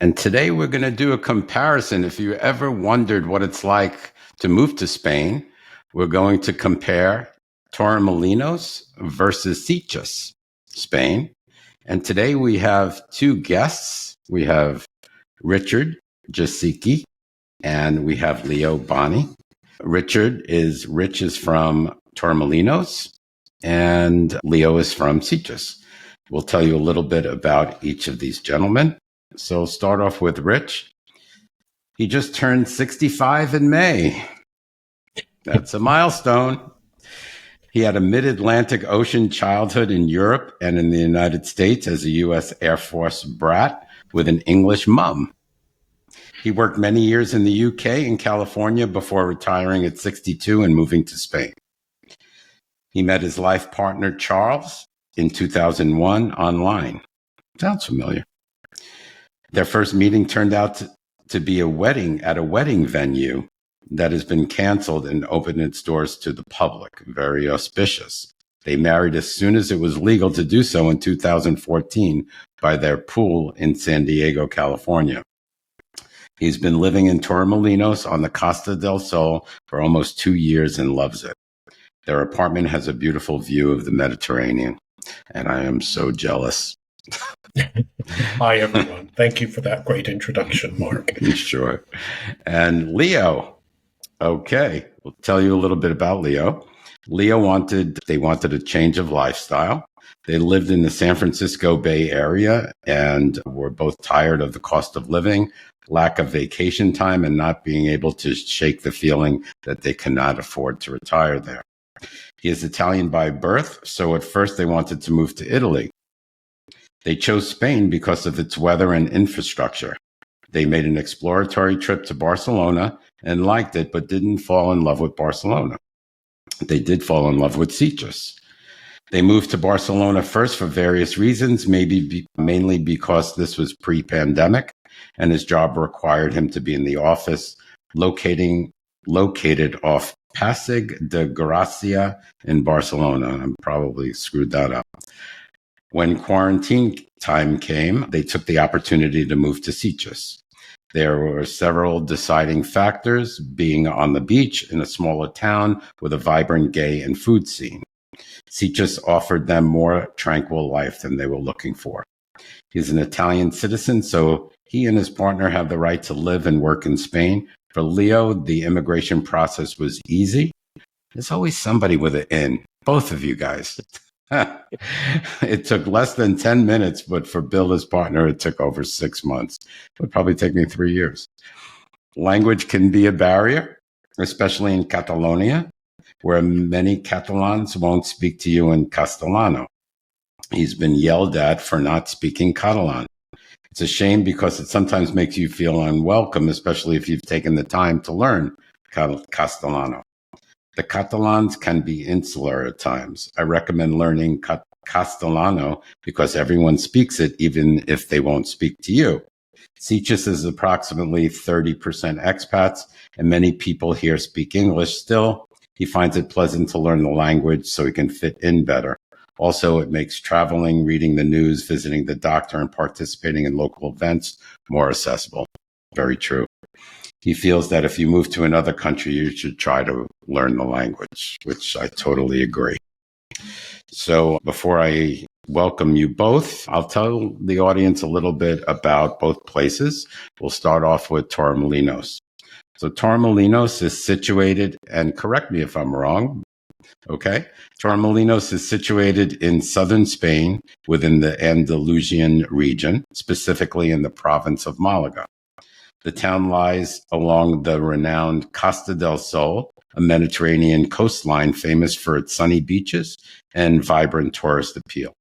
And today we're going to do a comparison. If you ever wondered what it's like to move to Spain, we're going to compare Torremolinos versus Sitges, Spain. And today we have two guests. We have Richard Jasicki and we have Leo Boni. Rich is from Torremolinos and Leo is from Sitges. We'll tell you a little bit about each of these gentlemen. So start off with Rich. He just turned 65 in May. That's a milestone. He had a mid-Atlantic Ocean childhood in Europe and in the United States as a U.S. Air Force brat with an English mom. He worked many years in the UK and California before retiring at 62 and moving to Spain. He met his life partner, Charles, in 2001 online. Sounds familiar. Their first meeting turned out to be a wedding at a wedding venue that has been canceled and opened its doors to the public. Very auspicious. They married as soon as it was legal to do so in 2014 by their pool in San Diego, California. He's been living in Torremolinos on the Costa del Sol for almost 2 years and loves it. Their apartment has a beautiful view of the Mediterranean, and I am so jealous. Hi, everyone. Thank you for that great introduction, Mark. Sure. And Leo. Okay, we'll tell you a little bit about Leo. Leo wanted a change of lifestyle. They lived in the San Francisco Bay Area and were both tired of the cost of living, lack of vacation time, and not being able to shake the feeling that they cannot afford to retire there. He is Italian by birth, so at first they wanted to move to Italy. They chose Spain because of its weather and infrastructure. They made an exploratory trip to Barcelona and liked it, but didn't fall in love with Barcelona. They did fall in love with Sitges. They moved to Barcelona first for various reasons, mainly because this was pre-pandemic and his job required him to be in the office located off Pasig de Gracia in Barcelona. I probably screwed that up. When quarantine time came, they took the opportunity to move to Sitges. There were several deciding factors, being on the beach in a smaller town with a vibrant gay and food scene. Sitges offered them more tranquil life than they were looking for. He's an Italian citizen, so he and his partner have the right to live and work in Spain. For Leo, the immigration process was easy. There's always somebody with an in, both of you guys. It took less than 10 minutes, but for Bill, his partner, it took over 6 months. It would probably take me 3 years. Language can be a barrier, especially in Catalonia, where many Catalans won't speak to you in Castellano. He's been yelled at for not speaking Catalan. It's a shame because it sometimes makes you feel unwelcome, especially if you've taken the time to learn Castellano. The Catalans can be insular at times. I recommend learning Castellano because everyone speaks it, even if they won't speak to you. Sitges is approximately 30% expats, and many people here speak English. Still, he finds it pleasant to learn the language so he can fit in better. Also, it makes traveling, reading the news, visiting the doctor, and participating in local events more accessible. Very true. He feels that if you move to another country, you should try to learn the language, which I totally agree. So before I welcome you both, I'll tell the audience a little bit about both places. We'll start off with Torremolinos. So Torremolinos is situated, and correct me if I'm wrong, okay? Torremolinos is situated in southern Spain within the Andalusian region, specifically in the province of Malaga. The town lies along the renowned Costa del Sol, a Mediterranean coastline famous for its sunny beaches and vibrant tourist appeal.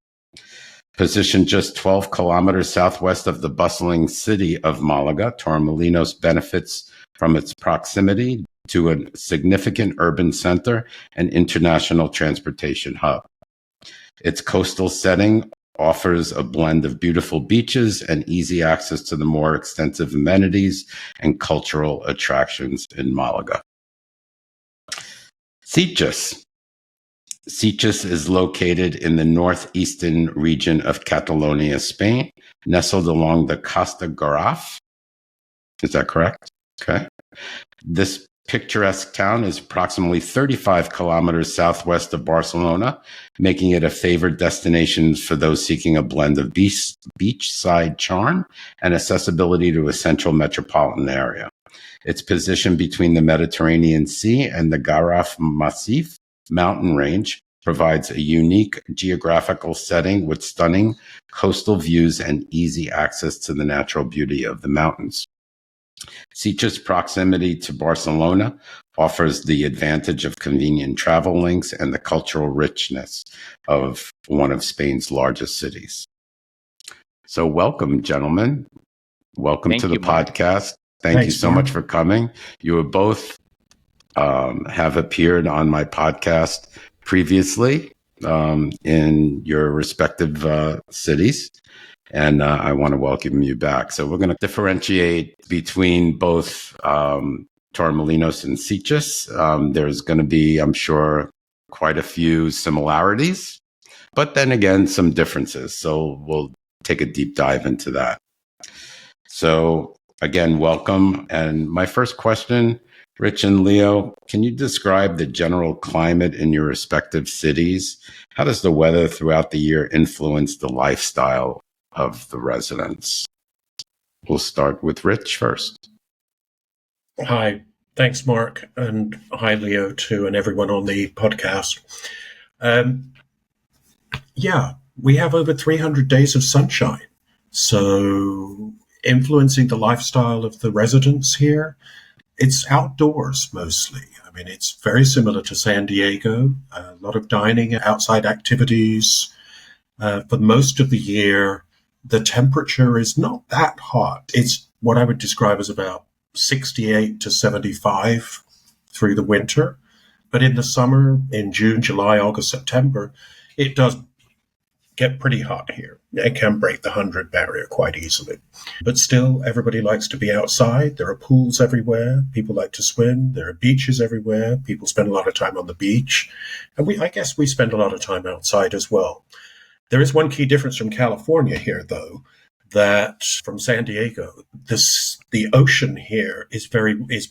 Positioned just 12 kilometers southwest of the bustling city of Malaga, Torremolinos benefits from its proximity to a significant urban center and international transportation hub. Its coastal setting offers a blend of beautiful beaches and easy access to the more extensive amenities and cultural attractions in Malaga. Sitges. Sitges is located in the northeastern region of Catalonia, Spain, nestled along the Costa Garraf. Is that correct? Okay. This picturesque town is approximately 35 kilometers southwest of Barcelona, making it a favored destination for those seeking a blend of beachside charm and accessibility to a central metropolitan area. It's positioned between the Mediterranean Sea and the Garraf Massif mountain range, provides a unique geographical setting with stunning coastal views and easy access to the natural beauty of the mountains. Sitges' proximity to Barcelona offers the advantage of convenient travel links and the cultural richness of one of Spain's largest cities. So welcome, gentlemen. Welcome to the podcast. Thank you so much for coming. You have both have appeared on my podcast previously in your respective cities. And I want to welcome you back. So we're going to differentiate between both Torremolinos and Sitges. There's going to be, I'm sure, quite a few similarities, but then again, some differences. So we'll take a deep dive into that. So again, welcome. And my first question, Rich and Leo, can you describe the general climate in your respective cities? How does the weather throughout the year influence the lifestyle of the residents? We'll start with Rich first. Hi. Thanks, Mark. And hi, Leo, too, and everyone on the podcast. We have over 300 days of sunshine. So influencing the lifestyle of the residents here, it's outdoors mostly. I mean, it's very similar to San Diego, a lot of dining, outside activities. For most of the year, the temperature is not that hot. It's what I would describe as about 68 to 75 through the winter. But in the summer, in June, July, August, September, it does get pretty hot here. It can break the 100 barrier quite easily. But still, everybody likes to be outside. There are pools everywhere. People like to swim. There are beaches everywhere. People spend a lot of time on the beach. And I guess we spend a lot of time outside as well. There is one key difference from California here, though, that from San Diego, the ocean here is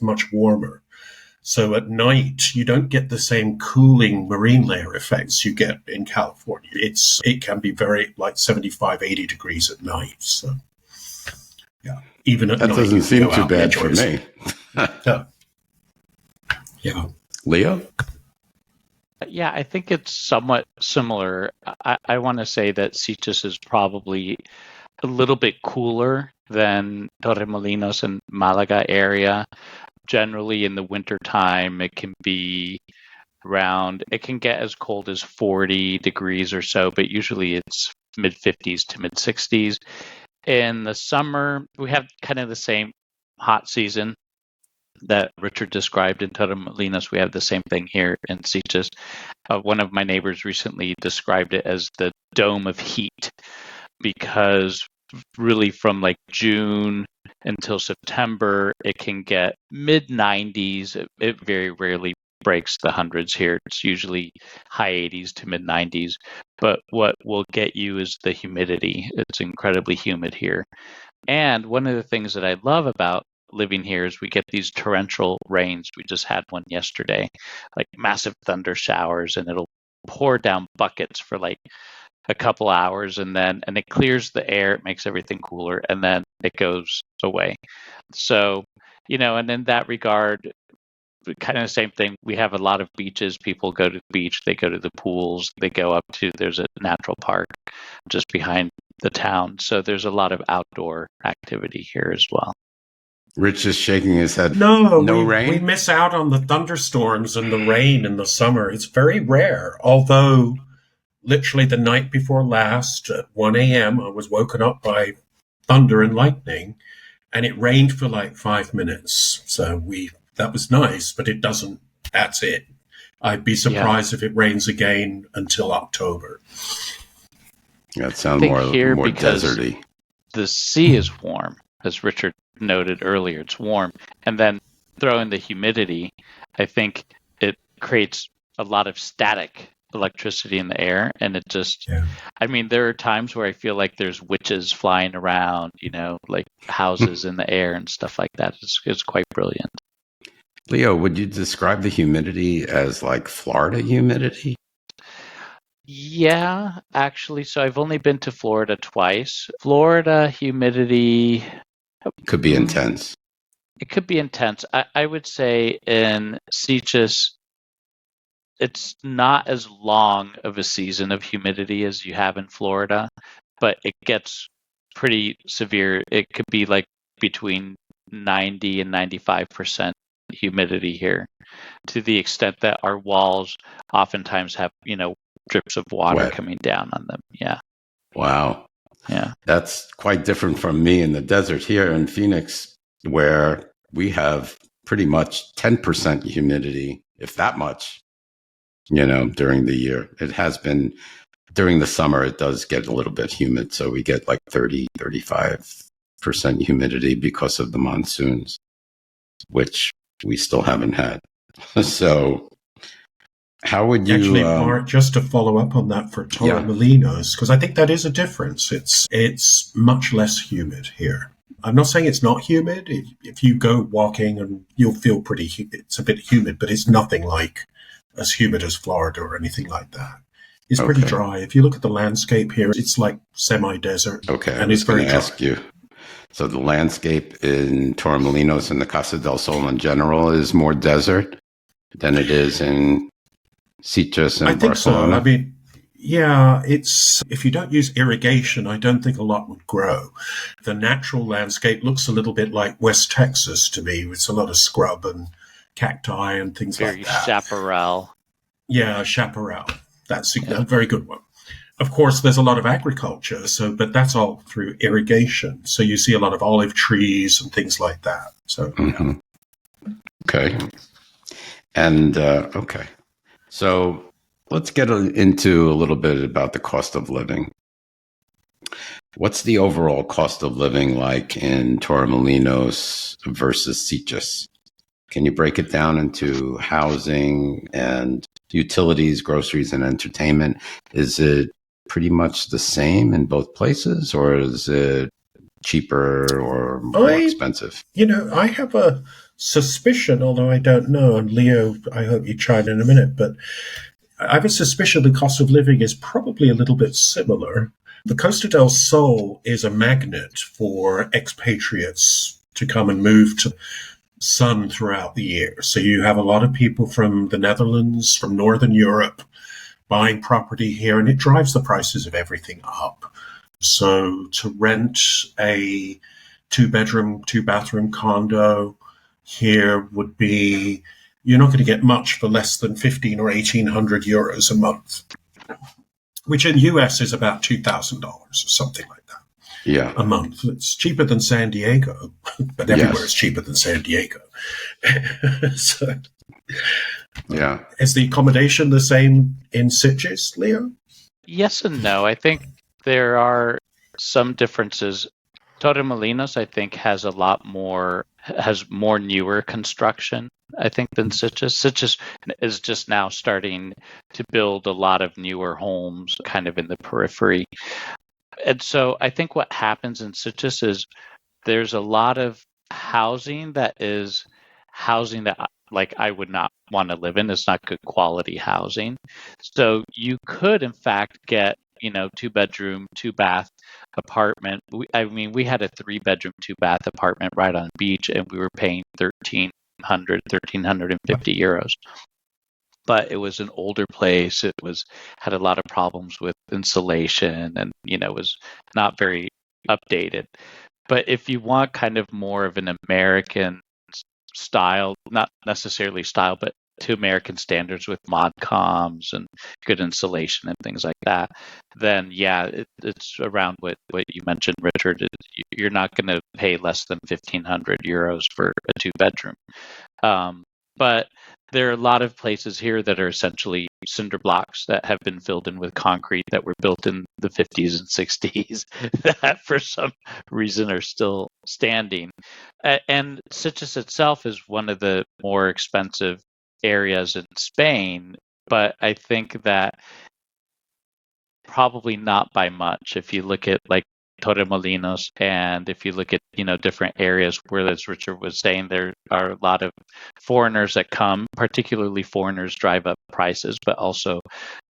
much warmer. So at night, you don't get the same cooling marine layer effects you get in California. It can be very like 75, 80 degrees at night. So, yeah, even at night. That doesn't seem too bad for me. Yeah. Leo? Yeah, I think it's somewhat similar. I want to say that Sitges is probably a little bit cooler than Torremolinos and Malaga area. Generally in the winter time, it can get as cold as 40 degrees or so, but usually it's mid 50s to mid 60s. In the summer, we have kind of the same hot season that Richard described in Torremolinos. We have the same thing here in Sitges. One of my neighbors recently described it as the dome of heat, because really from like June until September, it can get mid 90s. It very rarely breaks the hundreds here. It's usually high 80s to mid 90s. But what will get you is the humidity. It's incredibly humid here. And one of the things that I love about living here is we get these torrential rains. We just had one yesterday, like massive thunder showers, and it'll pour down buckets for like a couple hours, and it clears the air, it makes everything cooler, and then it goes away. So, and in that regard, kind of the same thing. We have a lot of beaches. People go to the beach, they go to the pools, they go up to, there's a natural park just behind the town. So there's a lot of outdoor activity here as well. Rich is shaking his head. No rain? We miss out on the thunderstorms and the rain in the summer. It's very rare. Although, literally the night before last, at 1 a.m., I was woken up by thunder and lightning, and it rained for like 5 minutes. So that was nice, but that's it. I'd be surprised if it rains again until October. That sounds more deserty. The sea is warm, as Richard noted earlier. It's warm, and then throw in the humidity. I think it creates a lot of static electricity in the air, and it just, Yeah. I mean, there are times where I feel like there's witches flying around, like houses in the air and stuff like that. It's quite brilliant. Leo, would you describe the humidity as like Florida humidity? Yeah, actually. So I've only been to Florida twice. Florida humidity, Could be intense. it could be intense. I would say in Sitges, it's not as long of a season of humidity as you have in Florida, but it gets pretty severe. It could be like between 90 and 95% humidity here, to the extent that our walls oftentimes have, drips of water Wet. coming down on them. Yeah. Wow. Yeah. That's quite different from me in the desert here in Phoenix, where we have pretty much 10% humidity, if that much, during the year. It has been during the summer, it does get a little bit humid. So we get like 30, 35% humidity because of the monsoons, which we still haven't had. So how would you actually, Mark, just to follow up on that for Torremolinos, because I think that is a difference. It's much less humid here. I'm not saying it's not humid. If you go walking, and you'll feel it's a bit humid, but it's nothing like as humid as Florida or anything like that. It's pretty dry. If you look at the landscape here, it's like semi-desert. Okay, and it's very dry. Ask you. So the landscape in Torremolinos and the Casa del Sol in general is more desert than it is in Sitges and Barcelona? I think so. I mean, yeah, if you don't use irrigation, I don't think a lot would grow. The natural landscape looks a little bit like West Texas to me. It's a lot of scrub and cacti and things like that. Very chaparral. Yeah, chaparral. That's a very good one. Of course, there's a lot of agriculture, but that's all through irrigation. So you see a lot of olive trees and things like that. So, Okay. And, so let's get into a little bit about the cost of living. What's the overall cost of living like in Torremolinos versus Sitges? Can you break it down into housing and utilities, groceries, and entertainment? Is it pretty much the same in both places, or is it cheaper or more expensive? I have a suspicion, although I don't know, and Leo, I hope you chime in a minute, but I have a suspicion the cost of living is probably a little bit similar. The Costa del Sol is a magnet for expatriates to come and move to sun throughout the year. So you have a lot of people from the Netherlands, from Northern Europe, buying property here, and it drives the prices of everything up. So to rent a 2-bedroom, 2-bathroom condo here would be, you're not going to get much for less than 1,500 or 1,800 euros a month, which in US is about $2,000 or something like that. Yeah, a month. It's cheaper than San Diego, but everywhere is cheaper than San Diego. So, yeah. Is the accommodation the same in Sitges, Leo? Yes and no. I think there are some differences. Torremolinos, I think, has more newer construction, I think, than Sitges. Sitges is just now starting to build a lot of newer homes kind of in the periphery. And so I think what happens in Sitges is there's a lot of housing that like I would not want to live in. It's not good quality housing. So you could in fact get, 2-bedroom, 2-bath apartment. We had a 3-bedroom, 2-bath apartment right on the beach, and we were paying 1,350 euros. But it was an older place. It had a lot of problems with insulation, and was not very updated. But if you want kind of more of an American style, not necessarily style, but to American standards with mod coms and good insulation and things like that, then yeah, it's around what you mentioned, Richard. You're not going to pay less than 1,500 euros for a 2-bedroom. But there are a lot of places here that are essentially cinder blocks that have been filled in with concrete that were built in the 50s and 60s that for some reason are still standing. And Sitges itself is one of the more expensive areas in Spain but I think that probably not by much. If you look at like Torremolinos, and if you look at different areas where, as Richard was saying, there are a lot of foreigners that come, particularly foreigners drive up prices, but also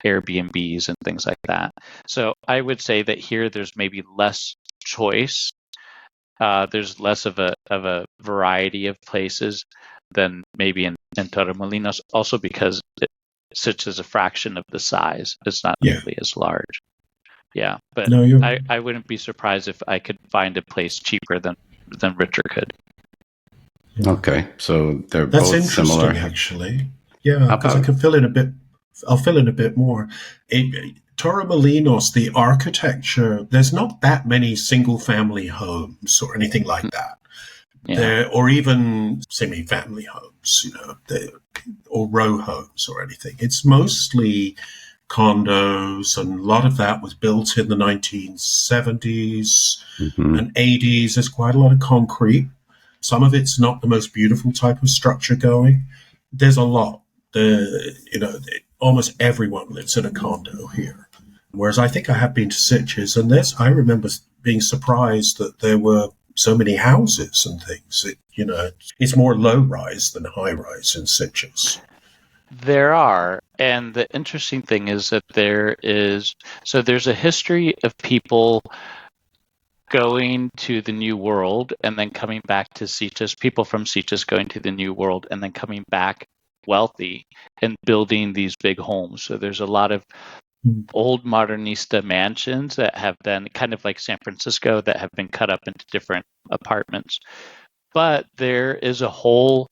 Airbnbs and things like that. So I would say that here there's maybe less choice. There's less of a variety of places than maybe in Torremolinos, also because Sitges is a fraction of the size. It's not nearly as large. Yeah, but No, I wouldn't be surprised if I could find a place cheaper than Richard could. Okay, so they're That's both interesting, similar. Actually. Yeah, because I can fill in a bit. I'll fill in a bit more. Torremolinos, the architecture, there's not that many single-family homes or anything like that. Yeah. Or even semi-family homes, or row homes or anything. It's mostly condos, and a lot of that was built in the 1970s and 80s. There's quite a lot of concrete. Some of it's not the most beautiful type of structure going. There's a lot. Almost everyone lives in a condo here. Whereas I think I have been to Sitges, and I remember being surprised that there were so many houses and things. It's more low rise than high rise in Sitges. There are, and the interesting thing is that there's a history of people going to the New World and then coming back to Sitges, people from Sitges going to the New World and then coming back wealthy and building these big homes. So there's a lot of old modernista mansions that have been kind of like San Francisco that have been cut up into different apartments. But there is a whole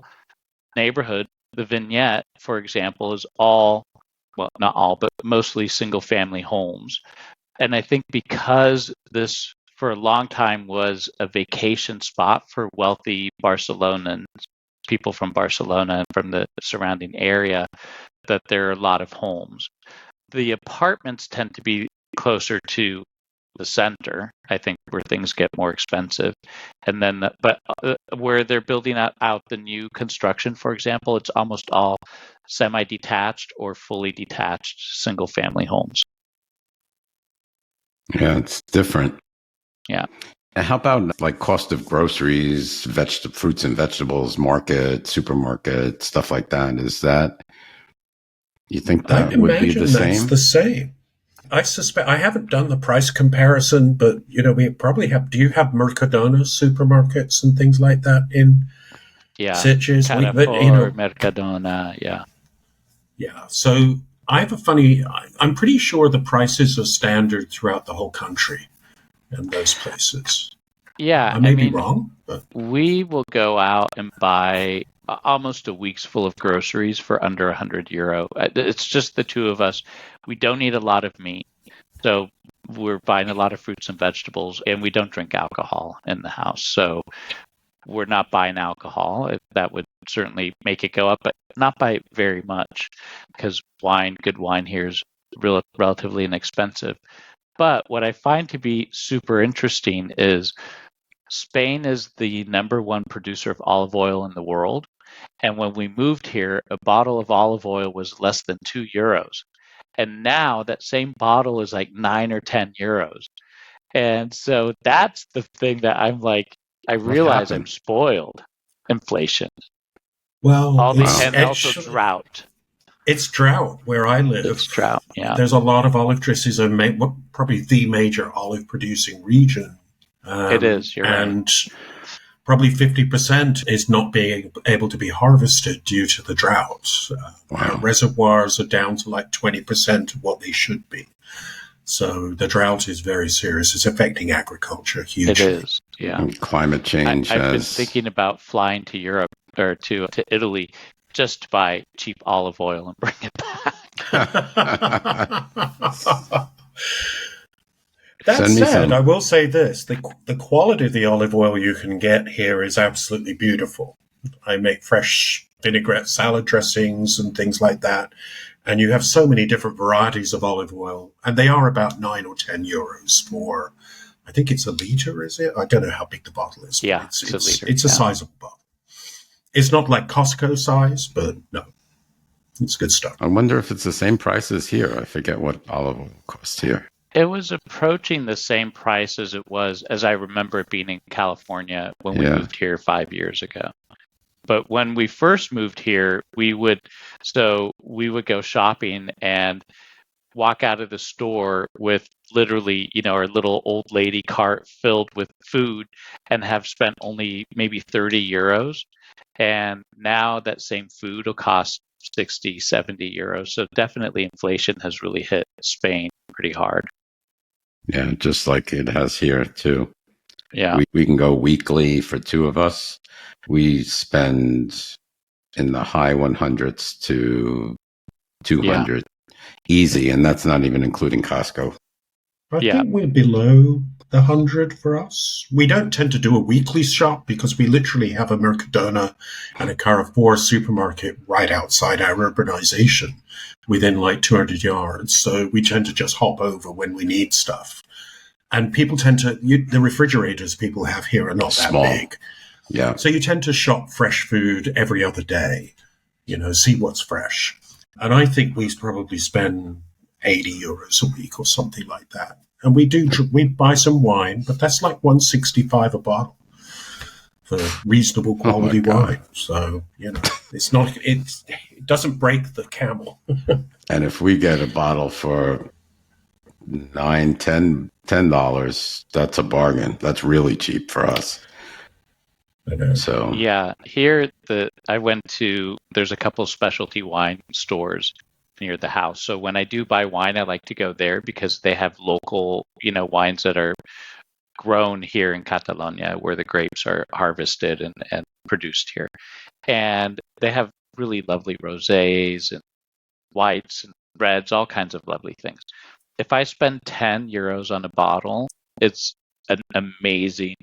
neighborhood. The Vignette, for example, is not all, but mostly single family homes. And I think because this for a long time was a vacation spot for wealthy Barcelonans, people from Barcelona and from the surrounding area, that there are a lot of homes. The apartments tend to be closer to the center, I think, where things get more expensive. And then, where they're building out the new construction, for example, it's almost all semi-detached or fully detached single-family homes. Yeah, it's different. Yeah. And how about like cost of groceries, fruits and vegetables, market, supermarket, stuff like that? Is that, you think that would be the same? That's the same. I suspect, I haven't done the price comparison, but we probably have. Do you have Mercadona supermarkets and things like that in Sitges? Mercadona, yeah. Yeah. So I have I'm pretty sure the prices are standard throughout the whole country in those places. Yeah. I may be wrong, but we will go out and buy almost a week's full of groceries for under €100. It's just the two of us. We don't eat a lot of meat, so we're buying a lot of fruits and vegetables, and we don't drink alcohol in the house. So we're not buying alcohol. That would certainly make it go up, but not by very much, because good wine here is relatively inexpensive. But what I find to be super interesting is Spain is the #1 producer of olive oil in the world. And when we moved here, a bottle of olive oil was less than €2. And now that same bottle is like €9 or €10. And so that's the thing that I'm like, I realize I'm spoiled. Inflation. Well, also drought. It's drought where I live. It's drought, yeah. There's a lot of olive trees, probably the major olive producing region. It is, you're and right. Probably 50% is not being able to be harvested due to the drought. Our reservoirs are down to like 20% of what they should be. So the drought is very serious. It's affecting agriculture hugely. It is, yeah. And climate change. I've been thinking about flying to Europe or to Italy just to buy cheap olive oil and bring it back. That said, I will say this. The quality of the olive oil you can get here is absolutely beautiful. I make fresh vinaigrette salad dressings and things like that. And you have so many different varieties of olive oil. And they are about €9 or €10 for, I think it's a liter, is it? I don't know how big the bottle is. Yeah, it's a liter. It's a sizable bottle. It's not like Costco size, but no. It's good stuff. I wonder if it's the same price as here. I forget what olive oil costs here. It was approaching the same price as it was, as I remember it being in California when we moved here 5 years ago. But when we first moved here, we would go shopping and walk out of the store with literally, our little old lady cart filled with food and have spent only maybe 30 euros. And now that same food will cost 60, 70 euros. So definitely inflation has really hit Spain pretty hard. Yeah, just like it has here too. Yeah. We can go weekly for two of us. We spend in the high 100s to 200 easy, and that's not even including Costco. I think we're below the 100 for us. We don't tend to do a weekly shop because we literally have a Mercadona and a Carrefour supermarket right outside our urbanization within like 200 yards. So we tend to just hop over when we need stuff. And people tend to, the refrigerators people have here are not Small. that big. Yeah. So you tend to shop fresh food every other day, see what's fresh. And I think we probably spend 80 euros a week or something like that. And we buy some wine, but that's like 165 a bottle for reasonable quality wine. So, it doesn't break the camel. And if we get a bottle for $10, that's a bargain. That's really cheap for us. So here there's a couple of specialty wine stores near the house. So when I do buy wine, I like to go there because they have local, wines that are grown here in Catalonia where the grapes are harvested and produced here. And they have really lovely rosés and whites and reds, all kinds of lovely things. If I spend 10 euros on a bottle, it's an amazing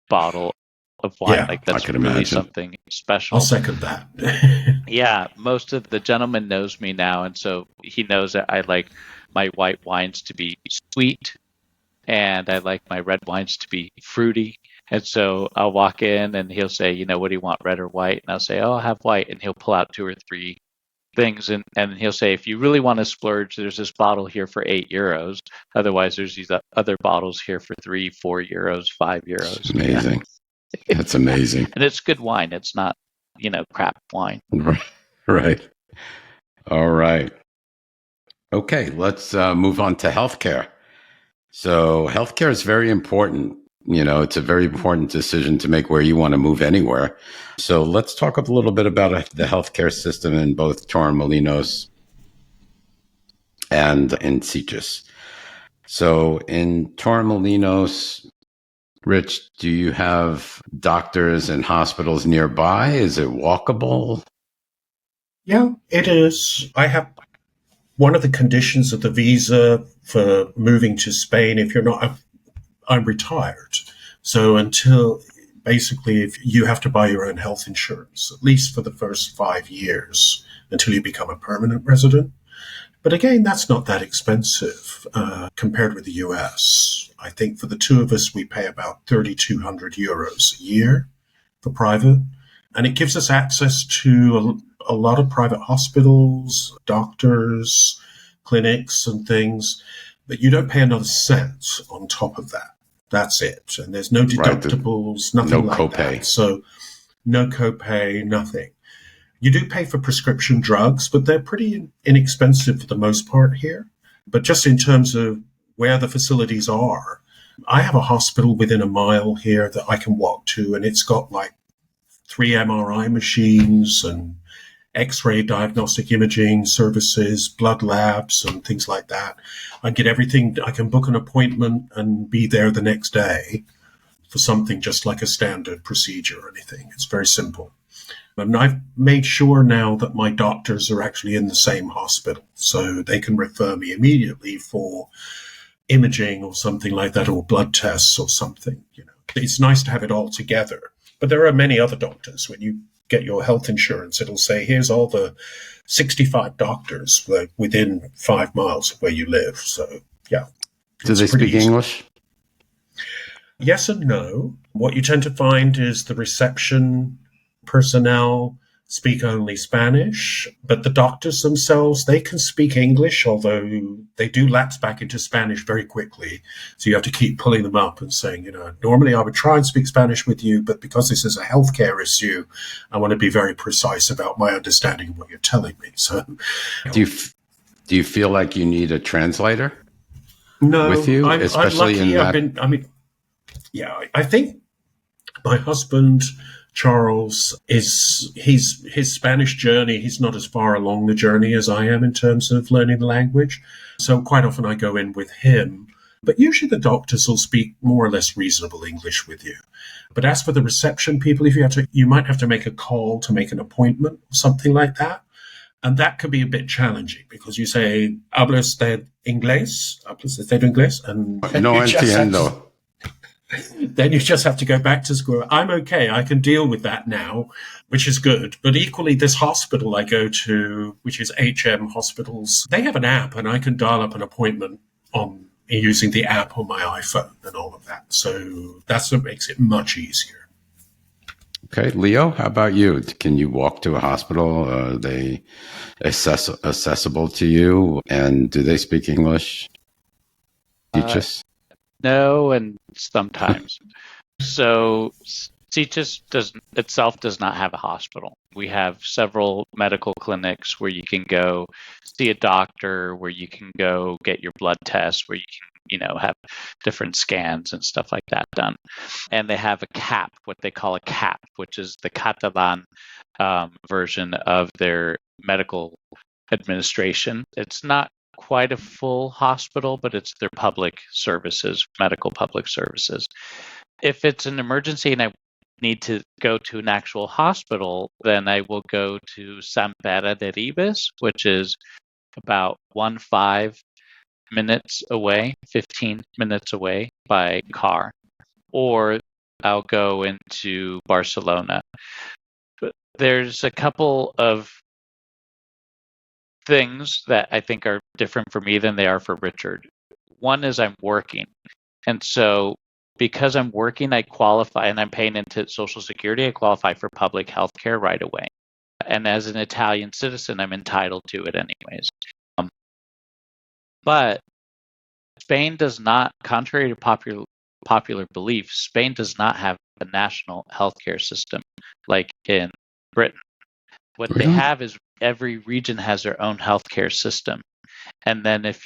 bottle of wine. Yeah, that's really imagine. Something special. I'll second that. Yeah, most of the gentleman knows me now, and so he knows that I like my white wines to be sweet, and I like my red wines to be fruity. And so I'll walk in, and he'll say, what do you want, red or white? And I'll say, I'll have white, and he'll pull out 2 or 3 things, and he'll say, if you really want to splurge, there's this bottle here for 8 euros. Otherwise, there's these other bottles here for 3, 4 euros, 5 euros. It's amazing. That's amazing. And it's good wine. It's not, crap wine. Right. All right. Okay, let's move on to healthcare. So healthcare is very important. It's a very important decision to make where you want to move anywhere. So let's talk a little bit about the healthcare system in both Torremolinos and in Sitges. So in Torremolinos, Rich, do you have doctors and hospitals nearby? Is it walkable? Yeah, it is. I have one of the conditions of the visa for moving to Spain. If you're not, I'm retired. So if you have to buy your own health insurance, at least for the first 5 years until you become a permanent resident. But again, that's not that expensive compared with the US. I think for the two of us, we pay about 3,200 euros a year for private. And it gives us access to a lot of private hospitals, doctors, clinics and things. But you don't pay another cent on top of that. That's it. And there's no deductibles, nothing like copay. That. So no copay, nothing. You do pay for prescription drugs, but they're pretty inexpensive for the most part here. But just in terms of where the facilities are, I have a hospital within a mile here that I can walk to, and it's got like 3 MRI machines and X-ray diagnostic imaging services, blood labs and things like that. I get everything. I can book an appointment and be there the next day for something just like a standard procedure or anything. It's very simple. And I've made sure now that my doctors are actually in the same hospital, so they can refer me immediately for imaging or something like that, or blood tests or something. It's nice to have it all together. But there are many other doctors. When you get your health insurance, it'll say, here's all the 65 doctors within 5 miles of where you live. So, yeah. Do they speak English? Yes and no. What you tend to find is the reception personnel speak only Spanish, but the doctors themselves, they can speak English, although they do lapse back into Spanish very quickly. So you have to keep pulling them up and saying, normally I would try and speak Spanish with you, but because this is a healthcare issue, I want to be very precise about my understanding of what you're telling me. So, do you feel like you need a translator no, with you, I'm especially lucky. I think my husband Charles his Spanish journey. He's not as far along the journey as I am in terms of learning the language. So quite often I go in with him. But usually the doctors will speak more or less reasonable English with you. But as for the reception people, if you might have to make a call to make an appointment or something like that. And that could be a bit challenging because you say, ¿habla usted inglés? ¿Habla usted inglés? And no entiendo. Then you just have to go back to school. I'm okay. I can deal with that now, which is good. But equally, this hospital I go to, which is HM Hospitals, they have an app and I can dial up an appointment on using the app on my iPhone and all of that. So that's what makes it much easier. Okay. Leo, how about you? Can you walk to a hospital? Are they accessible to you? And do they speak English? Teach us? No, and sometimes. So Sitges does not have a hospital. We have several medical clinics where you can go see a doctor, where you can go get your blood tests, where you can, have different scans and stuff like that done. And they have a CAP, what they call a CAP, which is the Catalan version of their medical administration. It's not quite a full hospital, but it's their public services, medical public services. If it's an emergency and I need to go to an actual hospital, then I will go to Sant Pere de Ribes, which is about 15 minutes away by car, or I'll go into Barcelona. But there's a couple of things that I think are different for me than they are for Richard. One is I'm working. And so because I'm working, I qualify and I'm paying into Social Security, I qualify for public health care right away. And as an Italian citizen, I'm entitled to it anyways. But Spain does not, contrary to popular belief, Spain does not have a national healthcare system like in Britain. What they have is every region has their own healthcare system. And then if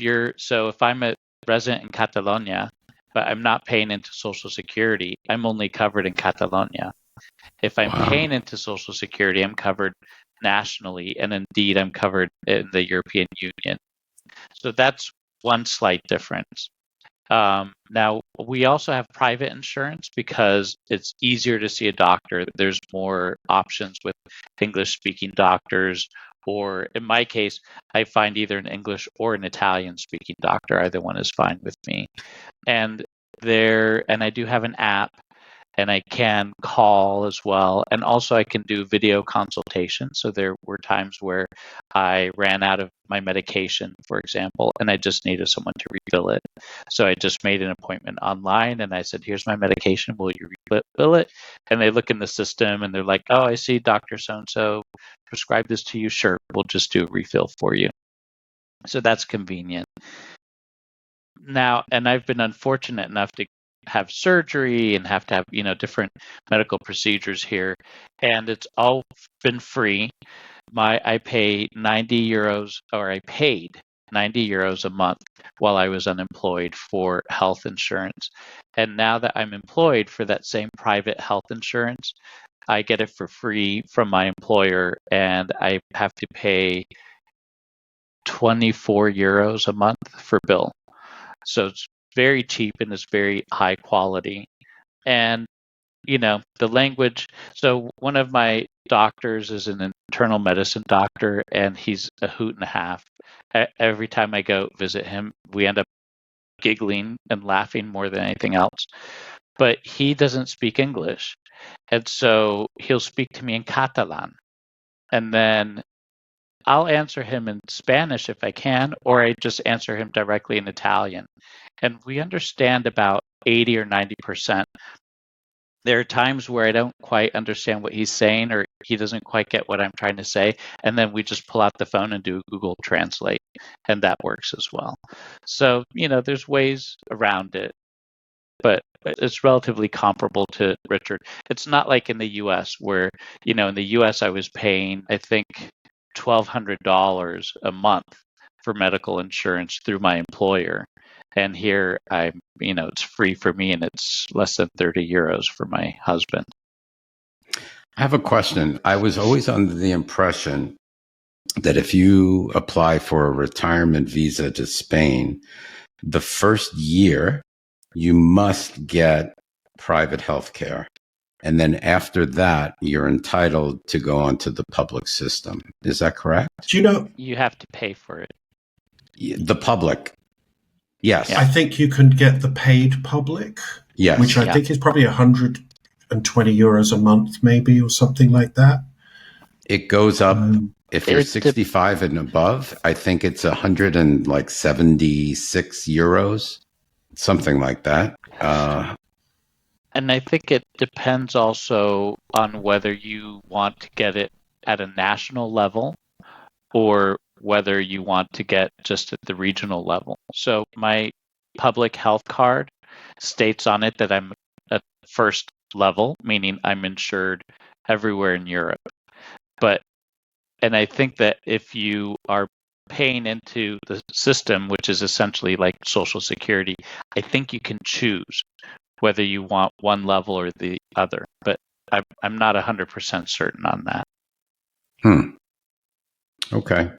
I'm a resident in Catalonia, but I'm not paying into Social Security, I'm only covered in Catalonia. If I'm paying into Social Security, I'm covered nationally, and indeed I'm covered in the European Union. So that's one slight difference. Now, we also have private insurance because it's easier to see a doctor. There's more options with English-speaking doctors, or in my case, I find either an English or an Italian-speaking doctor. Either one is fine with me. And I do have an app, and I can call as well. And also I can do video consultation. So there were times where I ran out of my medication, for example, and I just needed someone to refill it. So I just made an appointment online and I said, here's my medication. Will you refill it? And they look in the system and they're like, oh, I see Dr. So-and-so prescribed this to you. Sure, we'll just do a refill for you. So that's convenient. Now, and I've been unfortunate enough to have surgery and have to have, different medical procedures here. And it's all been free. I paid 90 euros, or I paid 90 euros a month while I was unemployed for health insurance. And now that I'm employed for that same private health insurance, I get it for free from my employer, and I have to pay 24 euros a month for bill. So it's very cheap and it's very high quality. And, the language. So one of my doctors is an internal medicine doctor, and he's a hoot and a half. Every time I go visit him, we end up giggling and laughing more than anything else. But he doesn't speak English. And so he'll speak to me in Catalan. And then I'll answer him in Spanish if I can, or I just answer him directly in Italian. And we understand about 80 or 90%. There are times where I don't quite understand what he's saying, or he doesn't quite get what I'm trying to say, and then we just pull out the phone and do Google Translate, and that works as well. So, there's ways around it, but it's relatively comparable to Richard. It's not like in the US where, in the US I was paying, I think, $1,200 a month for medical insurance through my employer. And here it's free for me, and it's less than 30 euros for my husband. I have a question. I was always under the impression that if you apply for a retirement visa to Spain, the first year you must get private health care. And then after that, you're entitled to go onto the public system. Is that correct? Do you know? You have to pay for it. The public. Yes. I think you can get the paid public, yes. which I think is probably 120 euros a month, maybe, or something like that. It goes up. If you're 65 and above, I think it's 176 euros, something like that. And I think it depends also on whether you want to get it at a national level or whether you want to get just at the regional level. So my public health card states on it that I'm at first level, meaning I'm insured everywhere in Europe. And I think that if you are paying into the system, which is essentially like Social Security, I think you can choose whether you want one level or the other. But I'm not 100% certain on that. Okay.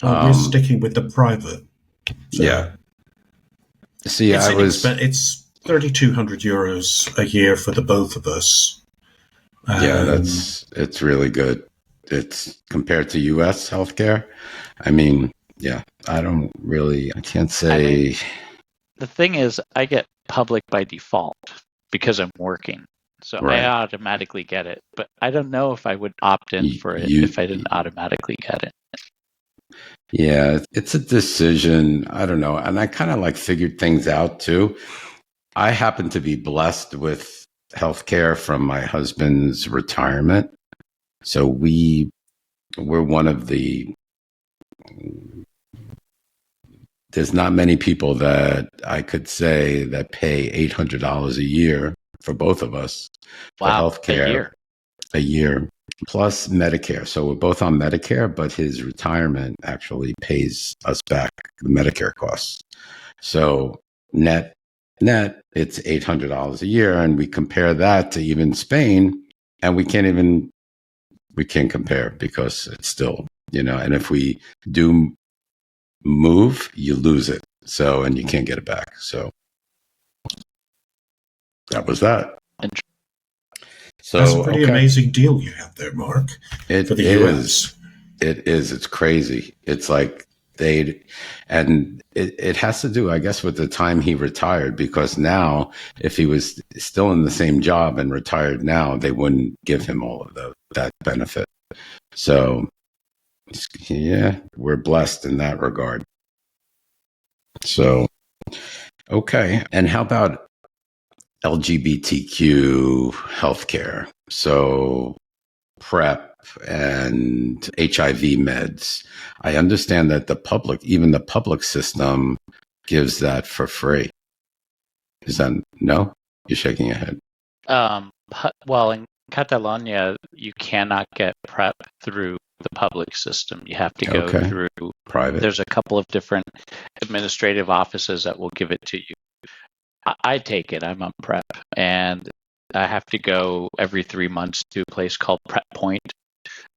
We're sticking with the private. So yeah. See, it's 3,200 euros a year for the both of us. Yeah, it's really good. It's compared to U.S. healthcare. I mean, yeah, I can't say. The thing is, I get public by default because I'm working. So right. I automatically get it. But I don't know if I would opt in for it if I didn't automatically get it. Yeah, it's a decision. I don't know. And I kind of figured things out too. I happen to be blessed with healthcare from my husband's retirement. So we're one of there's not many people that I could say that pay $800 a year for both of us for healthcare. A year plus Medicare. So we're both on Medicare, but his retirement actually pays us back the Medicare costs. So net, it's $800 a year. And we compare that to even Spain, and we can't compare because it's still, and if we do move, you lose it. So, and you can't get it back. So that was that. So that's a pretty amazing deal you have there, Mark. For the US. It is. It's crazy. It's like it has to do, I guess, with the time he retired, because now if he was still in the same job and retired now, they wouldn't give him all of that benefit. So yeah, we're blessed in that regard. So, okay. And how about LGBTQ healthcare? So PrEP and HIV meds. I understand that even the public system gives that for free. Is that no? You're shaking your head. Well, in Catalonia, you cannot get PrEP through the public system. You have to go through private. There's a couple of different administrative offices that will give it to you. I take it. I'm on PrEP, and I have to go every 3 months to a place called PrEP Point,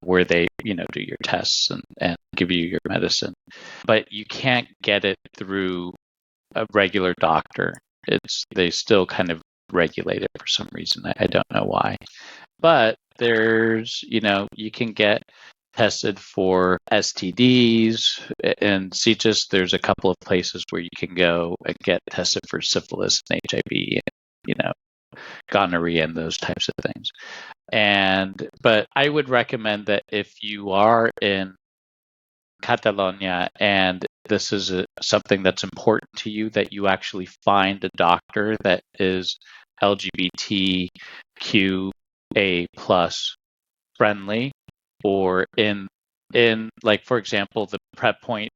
where they, do your tests and give you your medicine. But you can't get it through a regular doctor. They still kind of regulate it for some reason. I don't know why. But there's, you can get tested for STDs. In Sitges, there's a couple of places where you can go and get tested for syphilis and HIV and, gonorrhea and those types of things. But I would recommend that if you are in Catalonia and this is something that's important to you, that you actually find a doctor that is LGBTQA plus friendly, or in like, for example, the prep point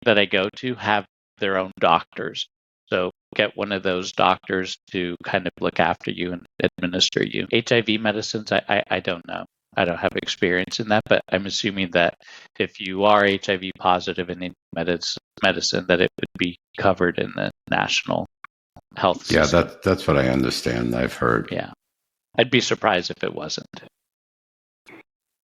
that I go to have their own doctors. So get one of those doctors to kind of look after you and administer you. HIV medicines, I don't know. I don't have experience in that, but I'm assuming that if you are HIV positive and in medicine, that it would be covered in the national health system. Yeah, that's what I understand. I've heard. Yeah. I'd be surprised if it wasn't.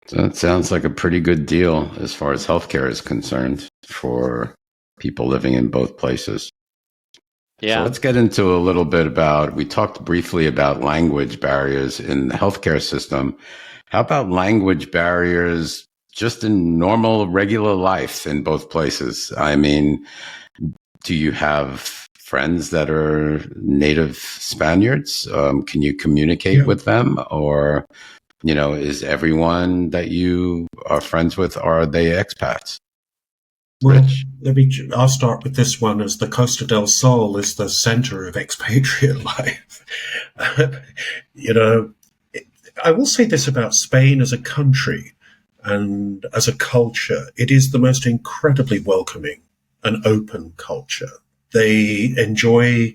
So that sounds like a pretty good deal as far as healthcare is concerned for people living in both places. Yeah. So let's get into a little bit about, we talked briefly about language barriers in the healthcare system. How about language barriers just in normal, regular life in both places? I mean, do you have friends that are native Spaniards? Can you communicate with them? Or, is everyone that you are friends with, are they expats? Well, I'll start with this one, as the Costa del Sol is the center of expatriate life. I will say this about Spain as a country and as a culture. It is the most incredibly welcoming and open culture. They enjoy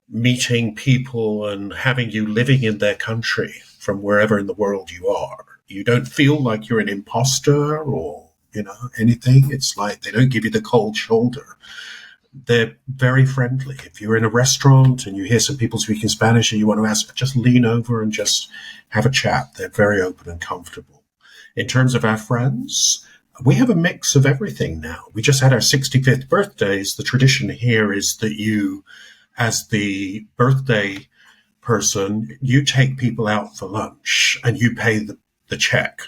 meeting people and having you living in their country from wherever in the world you are. You don't feel like you're an imposter or anything. It's like they don't give you the cold shoulder. They're very friendly. If you're in a restaurant and you hear some people speaking Spanish and you want to ask, just lean over and just have a chat. They're very open and comfortable. In terms of our friends, we have a mix of everything now. We just had our 65th birthdays. The tradition here is that you, as the birthday person, you take people out for lunch and you pay the check.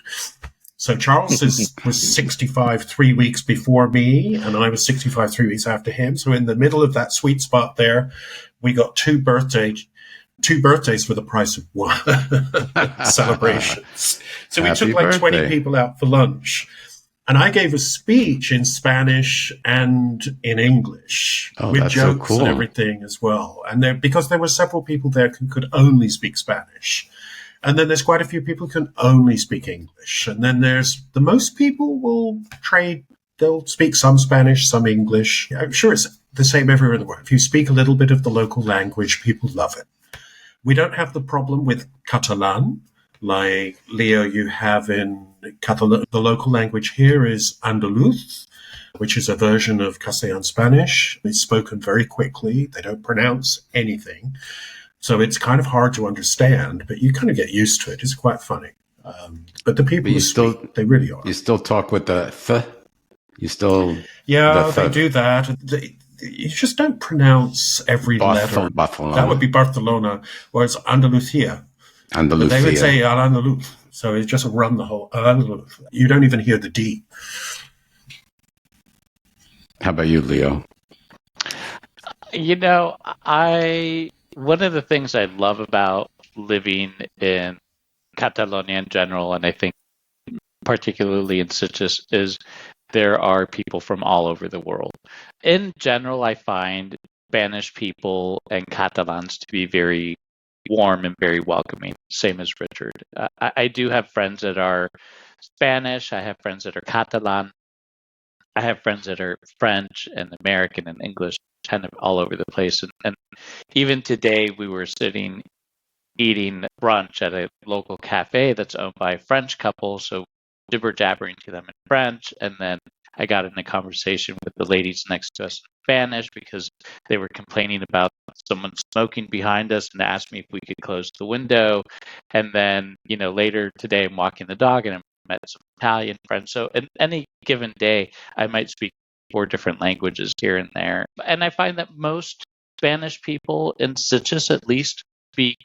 So Charles was 65 3 weeks before me, and I was 65 3 weeks after him. So in the middle of that sweet spot there, we got two birthdays for the price of one. Celebrations. So we took like 20 people out for lunch. And I gave a speech in Spanish and in English with jokes and everything as well. And because there were several people there who could only speak Spanish. And then there's quite a few people who can only speak English. And then there's the most people will trade. They'll speak some Spanish, some English. I'm sure it's the same everywhere in the world. If you speak a little bit of the local language, people love it. We don't have the problem with Catalan, like Leo, you have in Catalan. The local language here is Andaluz, which is a version of Castellan Spanish. It's spoken very quickly. They don't pronounce anything. So it's kind of hard to understand, but you kind of get used to it. It's quite funny. But the people who speak, they really are. You still talk with the th? You still... Yeah, they do that. You just don't pronounce every letter. Barcelona. That would be Barcelona, or it's Andalusia. But they would say Al-Andalus. So it's just run the whole Al-Andalus. You don't even hear the D. How about you, Leo? One of the things I love about living in Catalonia in general, and I think particularly in Sitges, is there are people from all over the world. In general, I find Spanish people and Catalans to be very warm and very welcoming, same as Richard. I do have friends that are Spanish. I have friends that are Catalan. I have friends that are French and American and English, kind of all over the place. And even today, we were sitting eating brunch at a local cafe that's owned by a French couple. So jibber jabbering to them in French. And then I got in a conversation with the ladies next to us in Spanish because they were complaining about someone smoking behind us and asked me if we could close the window. And then, later today, I'm walking the dog and I met some Italian friends. So in any given day, I might speak 4 different languages here and there. And I find that most Spanish people in Sitges at least speak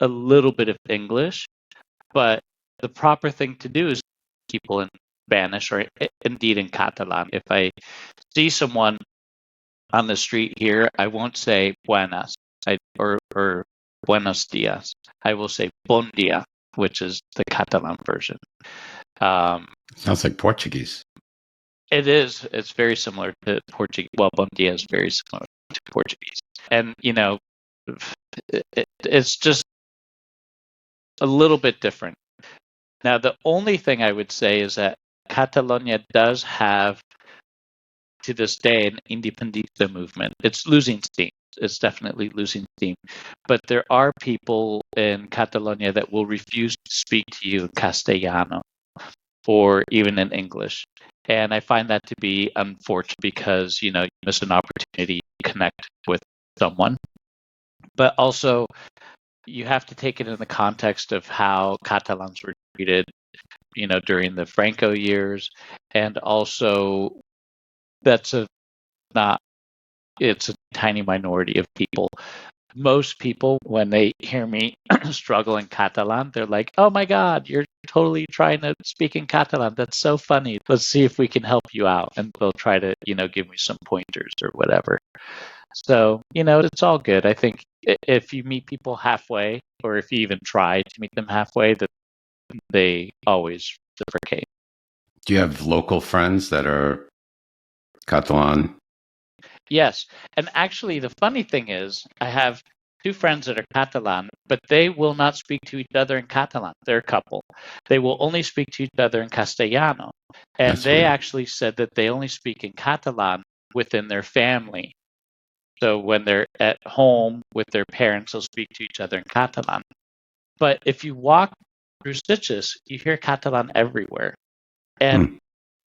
a little bit of English, but the proper thing to do is people in Spanish or indeed in Catalan. If I see someone on the street here, I won't say buenas or buenos dias. I will say bon dia, which is the Catalan version. Sounds like Portuguese. It is. It's very similar to Portuguese. Well, bon dia is very similar to Portuguese. And, it's just a little bit different. Now, the only thing I would say is that Catalonia does have, to this day, an independentista movement. It's losing steam. It's definitely losing steam. But there are people in Catalonia that will refuse to speak to you in Castellano or even in English. And I find that to be unfortunate because, you miss an opportunity to connect with someone. But also, you have to take it in the context of how Catalans were treated, during the Franco years. And also, it's a tiny minority of people. Most people, when they hear me struggle in Catalan, they're like, oh my God, you're totally trying to speak in Catalan. That's so funny. Let's see if we can help you out. And they'll try to, give me some pointers or whatever. So, it's all good. I think if you meet people halfway, or if you even try to meet them halfway, that they always reciprocate. Do you have local friends that are Catalan? Yes. And actually, the funny thing is, I have two friends that are Catalan, but they will not speak to each other in Catalan. They're a couple. They will only speak to each other in Castellano. And they actually said that they only speak in Catalan within their family. So when they're at home with their parents, they'll speak to each other in Catalan. But if you walk through Sitges, you hear Catalan everywhere. And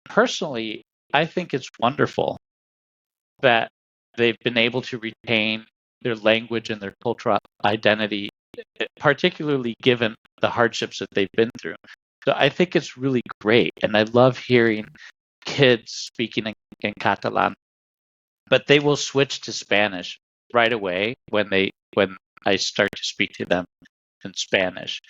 personally, I think it's wonderful that they've been able to retain their language and their cultural identity, particularly given the hardships that they've been through. So I think it's really great. And I love hearing kids speaking in Catalan, but they will switch to Spanish right away when I start to speak to them in Spanish.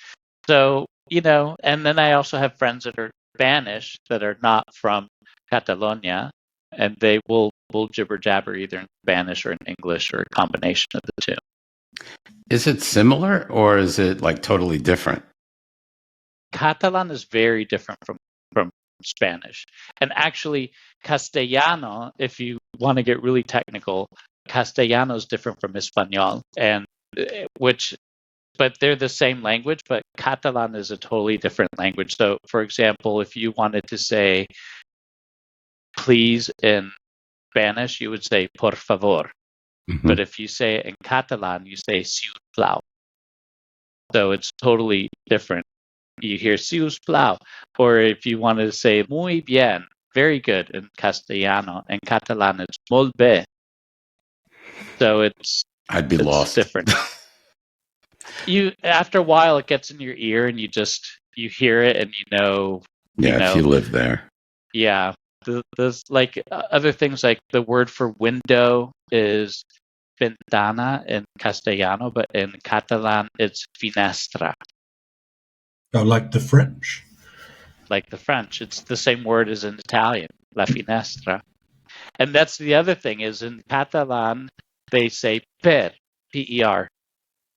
So, and then I also have friends that are Spanish that are not from Catalonia, and they will jibber jabber either in Spanish or in English or a combination of the two. Is it similar or is it like totally different? Catalan is very different from Spanish. And actually, Castellano, if you want to get really technical, Castellano is different from Espanol, but they're the same language, but Catalan is a totally different language. So, for example, if you wanted to say please in Spanish, you would say por favor. Mm-hmm. But if you say it in Catalan, you say si us plau. So it's totally different. You hear si us plau. Or if you wanted to say muy bien, very good in Castellano. In Catalan, it's molt bé. So I'd be lost. Different. After a while, it gets in your ear, and you hear it, and if you live there. Yeah, there's like other things like the word for window is ventana in Castellano, but in Catalan it's finestra. Oh, like the French. Like the French, it's the same word as in Italian, la finestra. And that's the other thing is in Catalan they say per, P-E-R.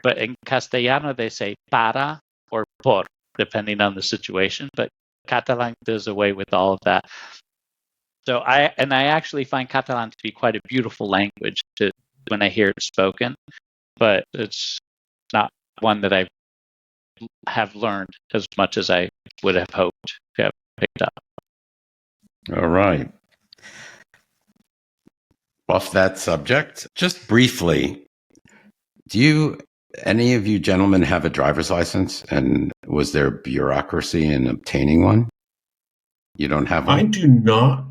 But in Castellano, they say para or por, depending on the situation. But Catalan does away with all of that. So I actually find Catalan to be quite a beautiful language when I hear it spoken, but it's not one that I have learned as much as I would have hoped to have picked up. All right. Off that subject, just briefly, do any of you gentlemen have a driver's license? And was there bureaucracy in obtaining one? You don't have one? I do not.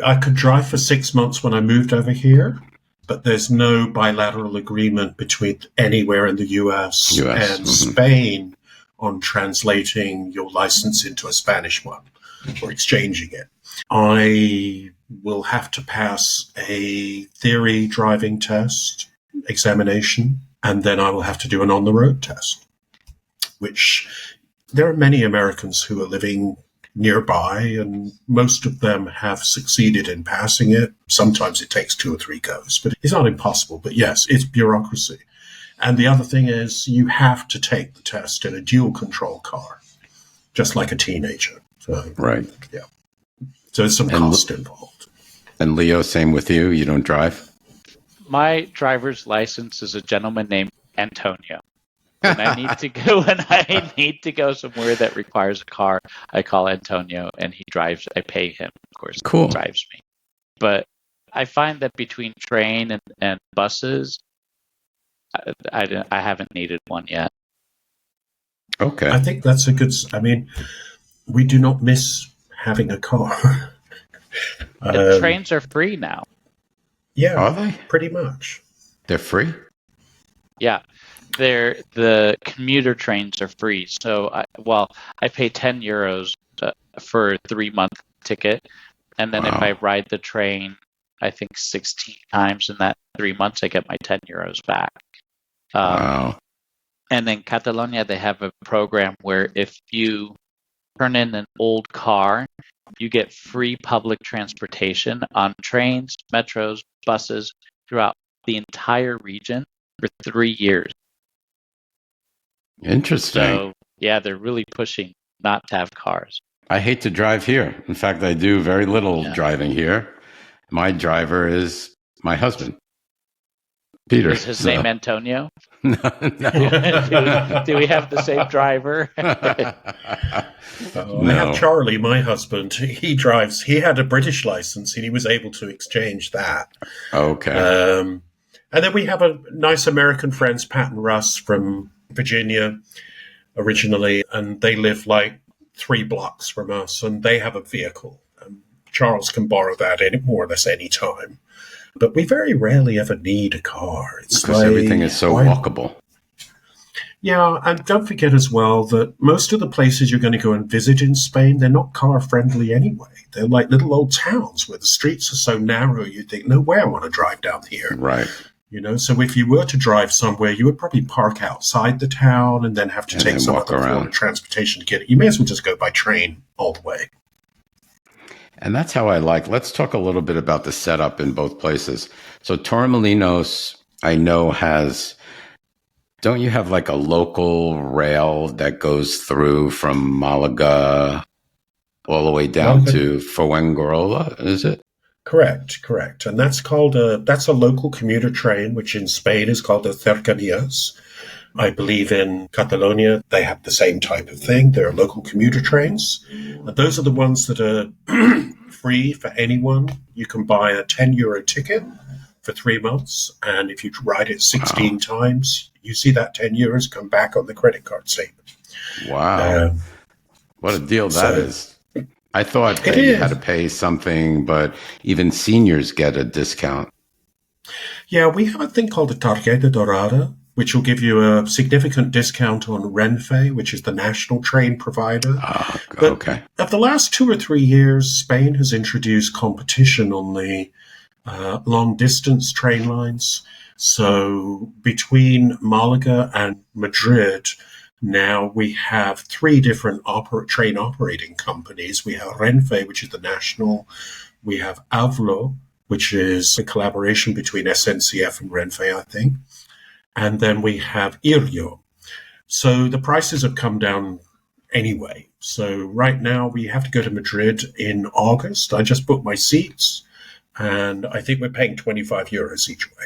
I could drive for 6 months when I moved over here, but there's no bilateral agreement between anywhere in the US and Spain on translating your license into a Spanish one or exchanging it. I will have to pass a theory driving test examination, and then I will have to do an on-the-road test, which there are many Americans who are living nearby, and most of them have succeeded in passing it. Sometimes it takes 2 or 3 goes, but it's not impossible. But yes, it's bureaucracy. And the other thing is you have to take the test in a dual control car, just like a teenager. So, right. Yeah. So there's some cost involved. And Leo, same with you? You don't drive? my driver's license is a gentleman named Antonio. When I need to go somewhere that requires a car, I call Antonio, and he drives. I pay him, of course. Cool. He drives me. But I find that between train and buses, I haven't needed one yet. Okay. I think that's a good. I mean, we do not miss having a car. The trains are free now. Yeah, are they? Pretty much. They're free? Yeah. The commuter trains are free. So, I pay 10 euros for a 3-month ticket. And then if I ride the train, I think 16 times in that 3 months, I get my 10 euros back. Wow. And in Catalonia, they have a program where if you turn in an old car, you get free public transportation on trains, metros, buses throughout the entire region for 3 years. Interesting. So, yeah, they're really pushing not to have cars. I hate to drive here. In fact, I do very little driving here. My driver is my husband, Peter. Is his name Antonio? No. Do we have the same driver? I have Charlie, my husband. He drives. He had a British license, and he was able to exchange that. Okay. And then we have a nice American friends, Pat and Russ from Virginia originally, and they live like 3 blocks from us, and they have a vehicle. Charles can borrow that more or less any time. But we very rarely ever need a car. It's because everything is so walkable. Yeah, and don't forget as well that most of the places you're going to go and visit in Spain, they're not car-friendly anyway. They're like little old towns where the streets are so narrow, you think, no way I want to drive down here. Right. So if you were to drive somewhere, you would probably park outside the town and then have to take some other form of transportation to get it. You may as well just go by train all the way. And that's how I like. Let's talk a little bit about the setup in both places. So Torremolinos, I know don't you have like a local rail that goes through from Malaga all the way down to Fuengirola, is it? Correct. And that's a local commuter train, which in Spain is called a cercanías. I believe in Catalonia, they have the same type of thing. There are local commuter trains. And those are the ones that are free for anyone. You can buy a 10 euro ticket for 3 months. And if you ride it 16 times, you see that 10 euros come back on the credit card statement. Wow. What a deal that is. I thought that you had to pay something, but even seniors get a discount. Yeah, we have a thing called a Tarjeta Dorada, which will give you a significant discount on Renfe, which is the national train provider. Okay. Of the last 2 or 3 years, Spain has introduced competition on the long-distance train lines. So between Malaga and Madrid, now we have 3 different train operating companies. We have Renfe, which is the national. We have Avlo, which is a collaboration between SNCF and Renfe, I think. And then we have Iryo. So the prices have come down anyway. So right now we have to go to Madrid in August. I just booked my seats, and I think we're paying 25 euros each way.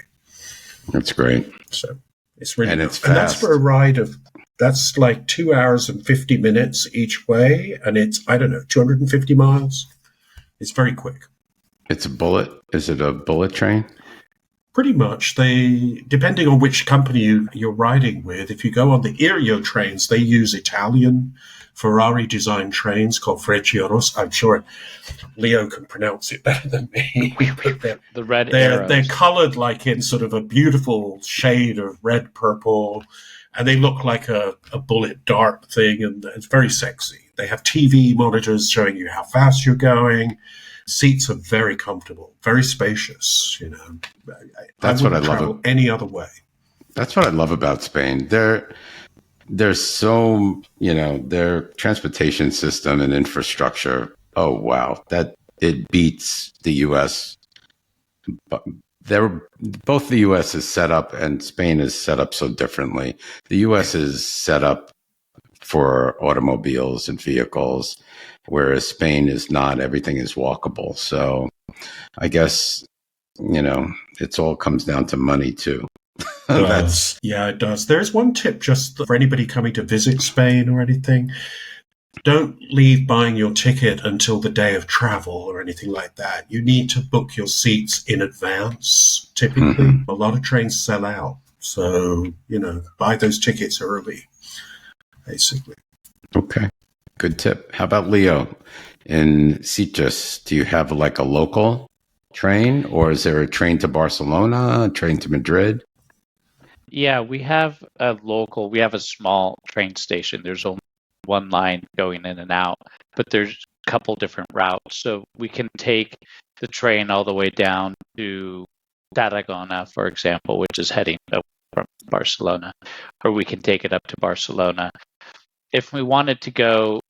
That's great. So it's really it's fast. And that's for a ride that's like 2 hours and 50 minutes each way, and it's 250 miles. It's very quick. It's a bullet. Is it a bullet train? Pretty much. Depending on which company you're riding with, if you go on the Iryo trains, they use Italian Ferrari-designed trains called Frecciarossa. I'm sure Leo can pronounce it better than me. The red arrows. They're colored like in sort of a beautiful shade of red purple, and they look like a bullet dart thing, and it's very sexy. They have TV monitors showing you how fast you're going. Seats are very comfortable, very spacious. That's what I love. Any other way. That's what I love about Spain. There's so their transportation system and infrastructure. Oh wow, that it beats the U.S. But both the U.S. is set up and Spain is set up so differently. The U.S. is set up for automobiles and vehicles, whereas Spain is not. Everything is walkable. So I guess It's all comes down to money too. Yeah, it does. There's one tip just for anybody coming to visit Spain or anything. Don't leave buying your ticket until the day of travel or anything like that. You need to book your seats in advance. Typically, a lot of trains sell out. So, buy those tickets early, basically. Okay. Good tip. How about Leo? In Sitges, do you have like a local train, or is there a train to Barcelona, a train to Madrid? Yeah, we have a small train station. There's only one line going in and out, but there's a couple different routes. So we can take the train all the way down to Tarragona, for example, which is heading from Barcelona, or we can take it up to Barcelona. If we wanted to go,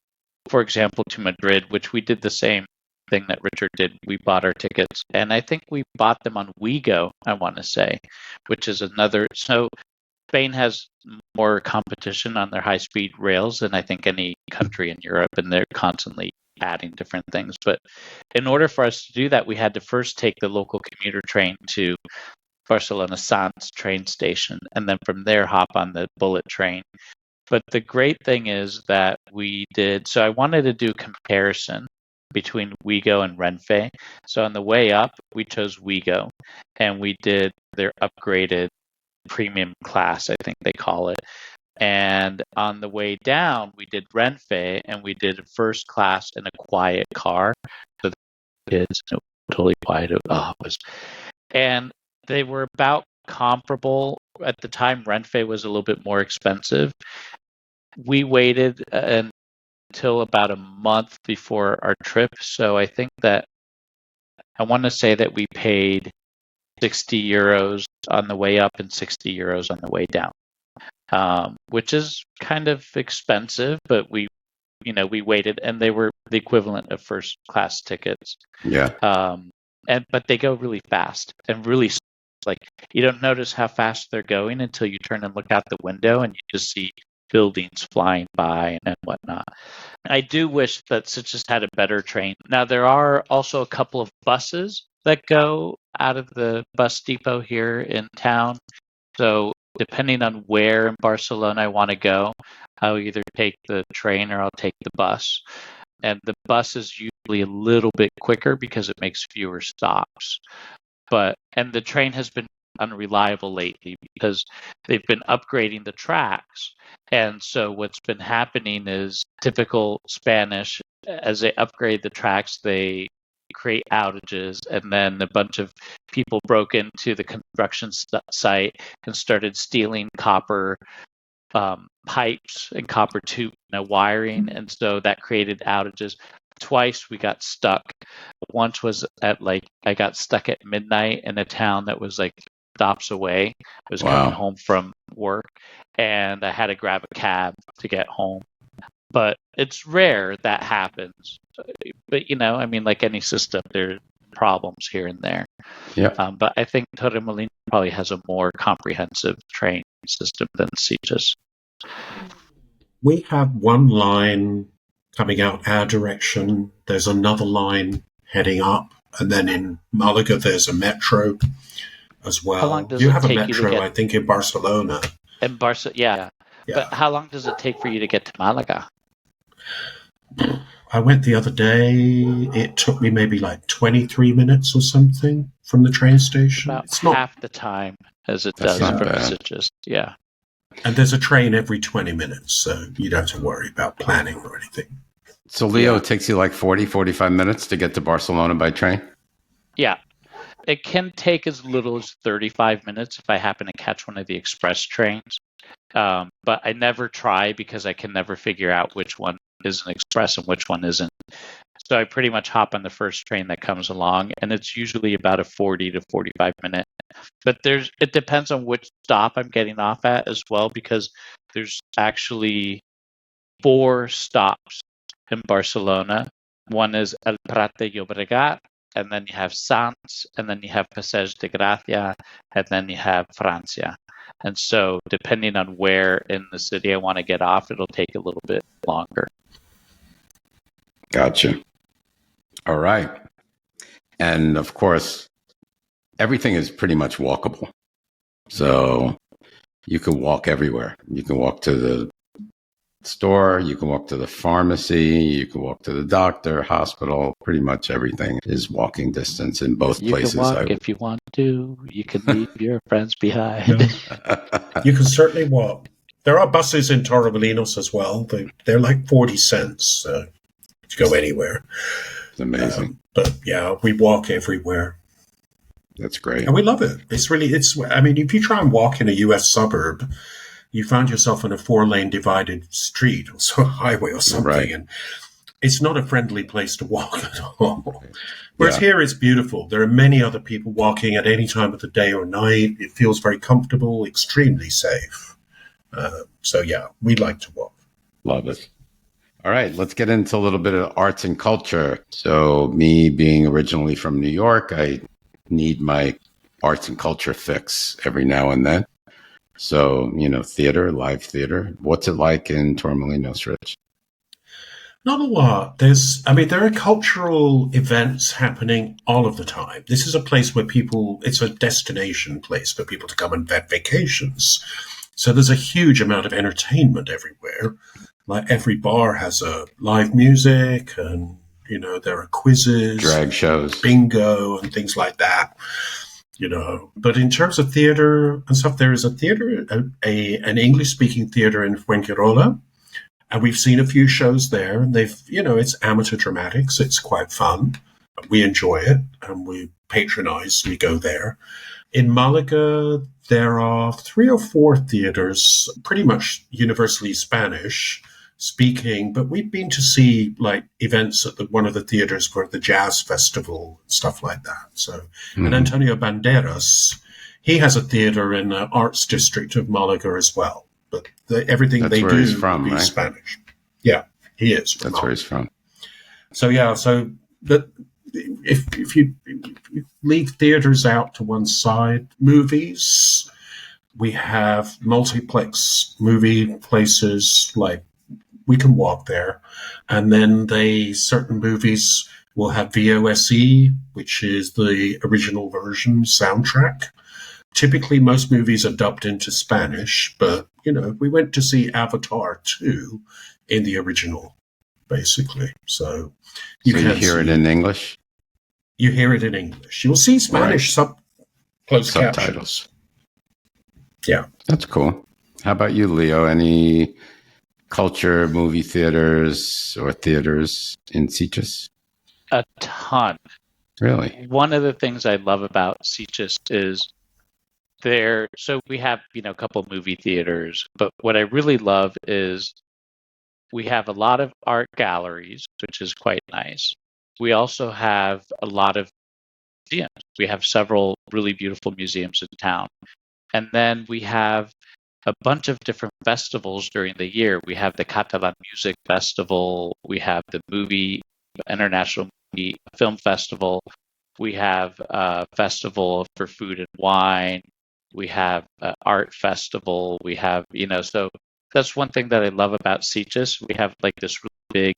for example, to Madrid, which we did the same thing that Richard did, we bought our tickets, and I think we bought them on Ouigo, I want to say, which is another. So Spain has more competition on their high-speed rails than I think any country in Europe, and they're constantly adding different things. But in order for us to do that, we had to first take the local commuter train to Barcelona Sants train station, and then from there hop on the bullet train. But the great thing is that so I wanted to do comparison between Ouigo and Renfe. So on the way up, we chose Ouigo, and we did their upgraded premium class, I think they call it. And on the way down, we did Renfe, and we did first class in a quiet car. So the kids, totally quiet. And they were about comparable. At the time, Renfe was a little bit more expensive. We waited until about a month before our trip. So I think that I want to say that we paid 60 euros on the way up and 60 euros on the way down, which is kind of expensive, but we waited, and they were the equivalent of first class tickets. Yeah. But they go really fast and really, like, you don't notice how fast they're going until you turn and look out the window and you just see buildings flying by and whatnot. I do wish that Sitges had a better train. Now, there are also a couple of buses that go out of the bus depot here in town. So depending on where in Barcelona I want to go, I'll either take the train or I'll take the bus. And the bus is usually a little bit quicker because it makes fewer stops. And the train has been unreliable lately because they've been upgrading the tracks. And so what's been happening is typical Spanish. As they upgrade the tracks, they create outages, and then a bunch of people broke into the construction site and started stealing copper pipes and copper tube wiring, and so that created outages. Twice we got stuck. Once was I got stuck at midnight in a town that was like stops away. I was coming home from work, and I had to grab a cab to get home. But it's rare that happens. But like any system, there are problems here and there. Yeah. But I think Torremolinos probably has a more comprehensive train system than Sitges. We have one line coming out our direction. There's another line heading up, and then in Malaga there's a metro as well. How long does you it have take a metro, I think, in Barcelona. In yeah. But how long does it take for you to get to Malaga? I went the other day. It took me maybe like 23 minutes or something from the train station. About it's half the time as it does from Sitges. Yeah. And there's a train every 20 minutes, so you don't have to worry about planning or anything. So, Leo, it takes you like 40, 45 minutes to get to Barcelona by train? Yeah. It can take as little as 35 minutes if I happen to catch one of the express trains. But I never try because I can never figure out which one is an express and which one isn't. So I pretty much hop on the first train that comes along, and it's usually about a 40 to 45 minute. But it depends on which stop I'm getting off at as well, because there's actually 4 stops in Barcelona. One is El Prat de Llobregat, and then you have Sants, and then you have Passeig de Gràcia, and then you have Francia. And so depending on where in the city I want to get off, it'll take a little bit longer. Gotcha. All right. And of course, everything is pretty much walkable. So you can walk everywhere. You can walk to the store, you can walk to the pharmacy, you can walk to the doctor, hospital. Pretty much everything is walking distance in both places. You can walk if you want to. You can leave your friends behind. You can certainly walk. There are buses in Torremolinos as well. They're like 40 cents to go anywhere. It's amazing. But yeah, we walk everywhere. That's great. And we love it. I mean, if you try and walk in a U.S. suburb, you find yourself in a 4-lane divided street or so highway or something. Right. And it's not a friendly place to walk at all. Whereas here it's beautiful. There are many other people walking at any time of the day or night. It feels very comfortable, extremely safe. So yeah, we like to walk. Love it. All right, let's get into a little bit of arts and culture. So me being originally from New York, I need my arts and culture fix every now and then. So, theater, live theater. What's it like in Torremolinos, Rich? Not a lot. There are cultural events happening all of the time. This is a place where it's a destination place for people to come and have vacations. So there's a huge amount of entertainment everywhere. Like every bar has a live music and, there are quizzes. Drag shows. Bingo and things like that. But in terms of theater and stuff, there is a theater, an English-speaking theater in Fuengirola, and we've seen a few shows there, and it's amateur dramatics. It's quite fun. We enjoy it, and we go there. In Malaga, there are 3 or 4 theaters, pretty much universally Spanish speaking, but we've been to see like events at one of the theaters for the jazz festival, stuff like that. So, and Antonio Banderas, he has a theater in the arts district of Malaga as well. But everything That's they where do he's from, is right? Spanish. Yeah, he is. That's where he's from. So if you leave theaters out to one side, movies, we have multiplex movie places like. We can walk there. And then certain movies will have VOSE, which is the original version soundtrack. Typically, most movies are dubbed into Spanish, but, we went to see Avatar 2 in the original, basically. So you hear it in English? You hear it in English. You'll see Spanish closed subtitles. Yeah. That's cool. How about you, Leo? Any culture, movie theaters, or theaters in Sitges? A ton. Really? One of the things I love about Sitges is so we have, a couple movie theaters, but what I really love is we have a lot of art galleries, which is quite nice. We also have a lot of museums. We have several really beautiful museums in town. And then we have a bunch of different festivals during the year. We have the Catalan Music Festival. We have the International Movie Film Festival. We have a festival for food and wine. We have an art festival. We have, so that's one thing that I love about Sitges. We have like this really big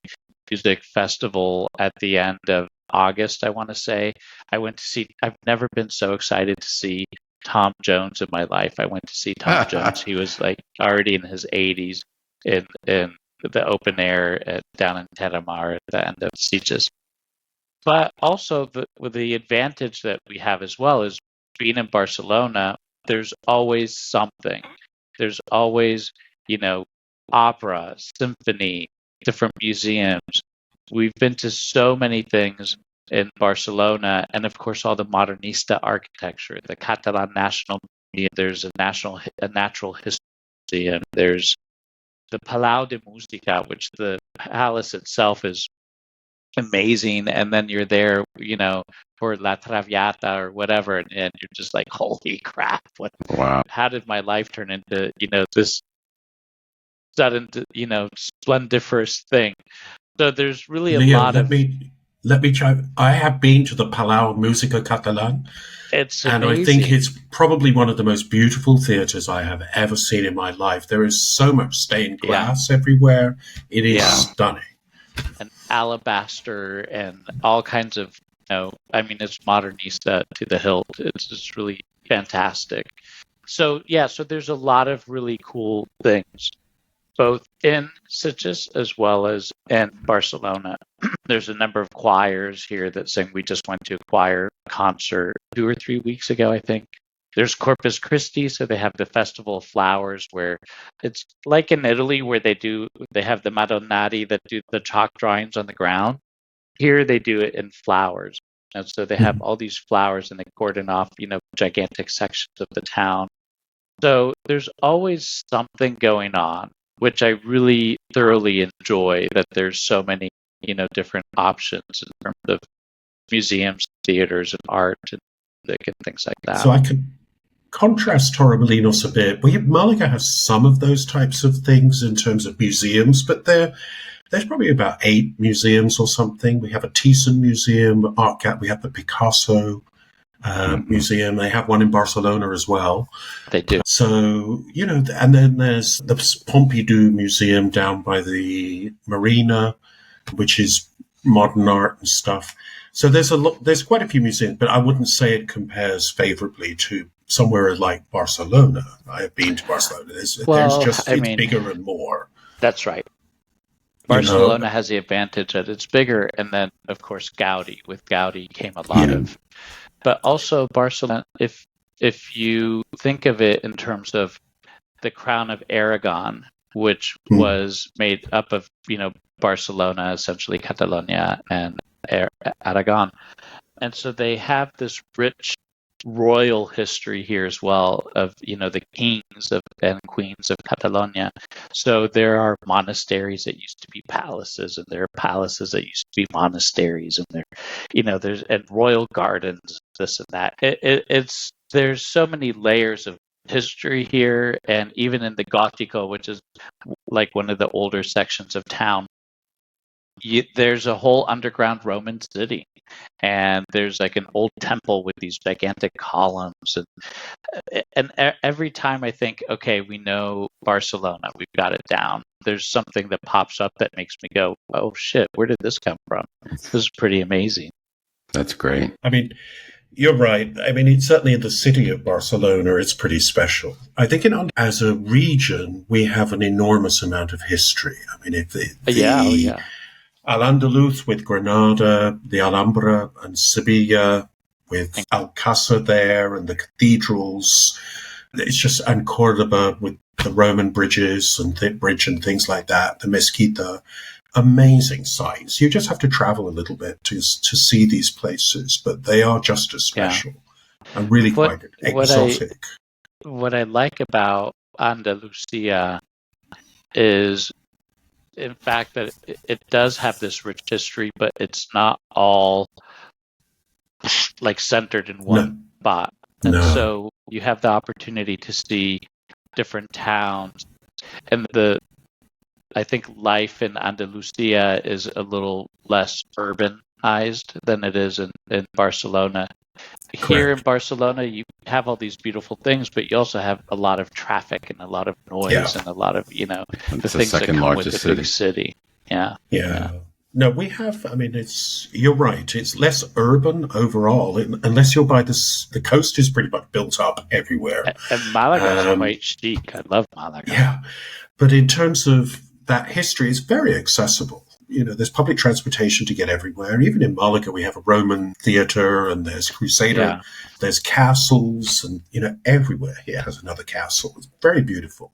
music festival at the end of August, I want to say. I've never been so excited to see Tom Jones in my life. I went to see Tom Jones. He was like already in his 80s in the open air down in Terramar at the end of Sitges. But also the advantage that we have as well is being in Barcelona, there's always something. There's always, opera, symphony, different museums. We've been to so many things in Barcelona, and of course all the modernista architecture, the Catalan National Museum. There's a natural history museum. There's the Palau de Música, which the palace itself is amazing, and then you're there, for La Traviata or whatever, and you're just like, holy crap! Wow! How did my life turn into this sudden, splendiferous thing? So there's really a Leo, lot of. Let me try. I have been to the Palau Música Catalan. It's amazing. And I think it's probably one of the most beautiful theatres I have ever seen in my life. There is so much stained glass everywhere. It is stunning. And alabaster and all kinds of No, I mean, it's modernista to the hilt. It's just really fantastic. So yeah, so there's a lot of really cool things, both in Sitges as well as in Barcelona. There's a number of choirs here that sing. We just went to a choir concert 2 or 3 weeks ago, I think. There's Corpus Christi, so they have the Festival of Flowers, where it's like in Italy, where they have the Madonnati that do the chalk drawings on the ground. Here they do it in flowers. And so they have all these flowers and they cordon off, gigantic sections of the town. So there's always something going on, which I really thoroughly enjoy, that there's so many, different options in terms of museums, theaters, and art and music and things like that. So I could contrast Torremolinos a bit. Malaga has some of those types of things in terms of museums, but there's probably about 8 museums or something. We have a Thyssen museum, art gallery. We have the Picasso museum. They have one in Barcelona as well. They do. So, and then there's the Pompidou Museum down by the marina, which is modern art and stuff. So there's quite a few museums, but I wouldn't say it compares favorably to somewhere like Barcelona. I have been to Barcelona. It's bigger and more. That's right. Barcelona has the advantage that it's bigger, and then, of course, Gaudi. With Gaudi came a lot of... But also Barcelona, if you think of it in terms of the Crown of Aragon, which was made up of, Barcelona, essentially Catalonia, and Aragon. And so they have this rich royal history here as well of, the kings and queens of Catalonia. So there are monasteries that used to be palaces, and there are palaces that used to be monasteries, and there's and royal gardens, this and that. There's so many layers of history here, and even in the Gotico, which is like one of the older sections of town, there's a whole underground Roman city, and there's like an old temple with these gigantic columns, and every time I think, okay, we know Barcelona, we've got it down, there's something that pops up that makes me go, oh shit, where did this come from? This is pretty amazing. That's great. I mean, you're right. I mean, it's certainly in the city of Barcelona, it's pretty special. I think as a region, we have an enormous amount of history. I mean, Al-Andalus with Granada, the Alhambra and Sevilla with Alcázar there and the cathedrals. It's just, and Cordoba with the Roman bridges and the bridge and things like that, the Mezquita. Amazing sights. You just have to travel a little bit to see these places, but they are just as special and really quite exotic. What I like about Andalusia is, in fact, that it does have this rich history, but it's not all like centered in one spot. And so you have the opportunity to see different towns, and I think life in Andalusia is a little less urbanized than it is in Barcelona. Correct. Here in Barcelona, you have all these beautiful things, but you also have a lot of traffic and a lot of noise and a lot of, the things that come with the big city. Yeah. No, we have, I mean, you're right. It's less urban overall, unless you're by the coast is pretty much built up everywhere. And Malaga is quite chic. I love Malaga. Yeah. But in terms of that history, it's very accessible. There's public transportation to get everywhere. Even in Malaga, we have a Roman theater, and there's Crusader. There's castles, and, everywhere here has another castle. It's very beautiful.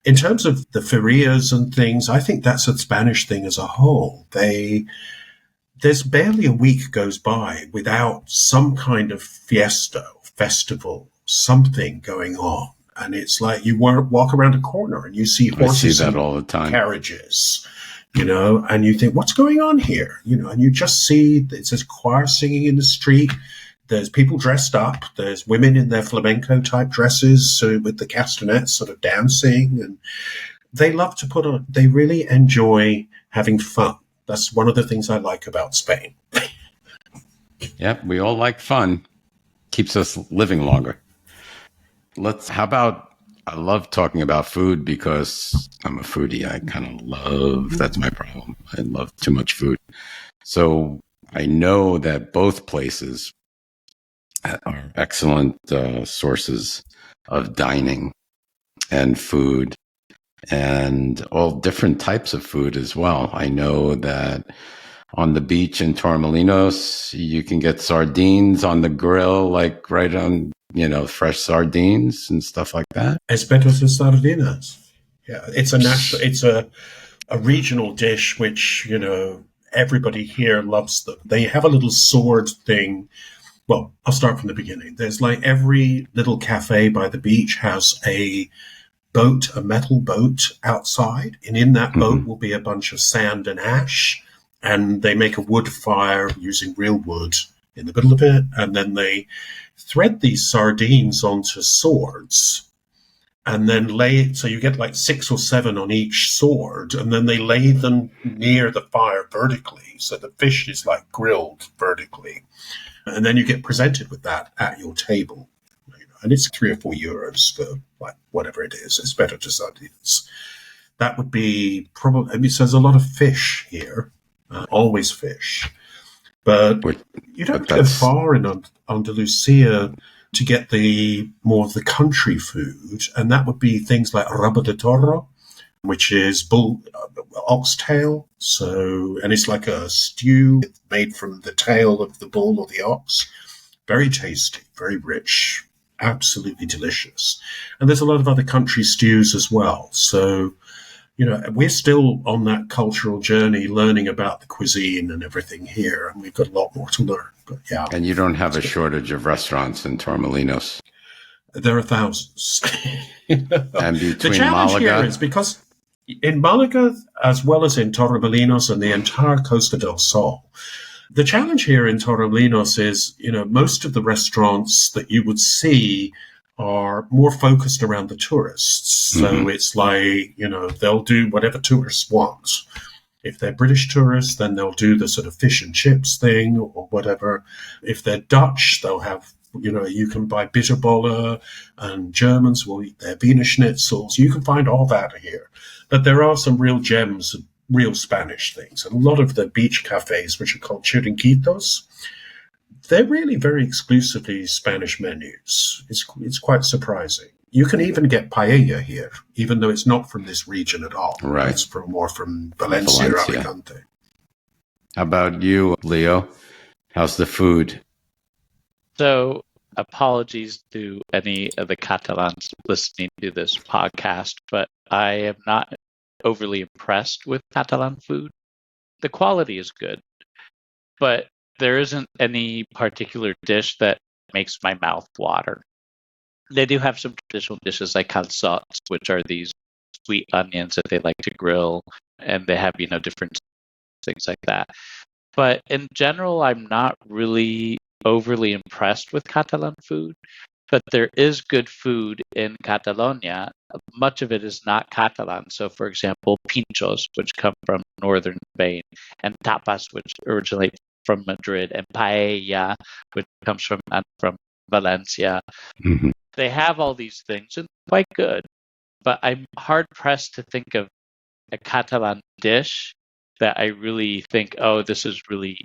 In terms of the ferias and things, I think that's a Spanish thing as a whole. There's barely a week goes by without some kind of fiesta, festival, something going on. And it's like you walk around a corner and you see horses that all the time. Carriages, and you think, what's going on here? And you just see, it says choir singing in the street. There's people dressed up. There's women in their flamenco type dresses with the castanets sort of dancing. And they love to they really enjoy having fun. That's one of the things I like about Spain. Yep, we all like fun. Keeps us living longer. I love talking about food because I'm a foodie. I kind of that's my problem. I love too much food. So I know that both places are excellent sources of dining and food, and all different types of food as well. I know that on the beach in Torremolinos, you can get sardines on the grill, like right on, fresh sardines and stuff like that. Espetos and sardinas. Yeah, it's a national, it's a regional dish which, everybody here loves them. They have a little sword thing. Well, I'll start from the beginning. There's like every little cafe by the beach has a boat, a metal boat outside, and in that boat will be a bunch of sand and ash, and they make a wood fire using real wood in the middle of it, and then they thread these sardines onto swords and then lay it, so you get like 6 or 7 on each sword, and then they lay them near the fire vertically, so the fish is like grilled vertically, and then you get presented with that at your table. And it's 3 or 4 euros for like whatever it is. It's better to sardines. That would be probably. I mean, so there's a lot of fish here, always fish, but you don't go far in Andalusia to get the more of the country food, and that would be things like rabo de toro, which is bull oxtail. So, and it's like a stew made from the tail of the bull or the ox. Very tasty, very rich. Absolutely delicious. And there's a lot of other country stews as well. So, we're still on that cultural journey, learning about the cuisine and everything here. And we've got a lot more to learn. But yeah. And you don't have a shortage of restaurants in Torremolinos. There are thousands. And between the challenge Malaga, here is because in Malaga, as well as in Torremolinos and the entire Costa del Sol, the challenge here in Torremolinos is, most of the restaurants that you would see are more focused around the tourists. So it's like, they'll do whatever tourists want. If they're British tourists, then they'll do the sort of fish and chips thing or whatever. If they're Dutch, they'll have, you can buy bitterballen, and Germans will eat their Wiener schnitzels. You can find all that here. But there are some real gems of real Spanish things. And a lot of the beach cafes, which are called chiringuitos, they're really very exclusively Spanish menus. It's quite surprising. You can even get paella here, even though it's not from this region at all. Right. It's more from Valencia or Alicante. How about you, Leo? How's the food? So, apologies to any of the Catalans listening to this podcast, but I am not overly impressed with Catalan food. The quality is good, but there isn't any particular dish that makes my mouth water. They do have some traditional dishes like calçots, which are these sweet onions that they like to grill, and they have, different things like that. But in general, I'm not really overly impressed with Catalan food. But there is good food in Catalonia. Much of it is not Catalan. So, for example, pinchos, which come from northern Spain, and tapas, which originate from Madrid, and paella, which comes from Valencia. Mm-hmm. They have all these things, and quite good. But I'm hard-pressed to think of a Catalan dish that I really think, oh, this is really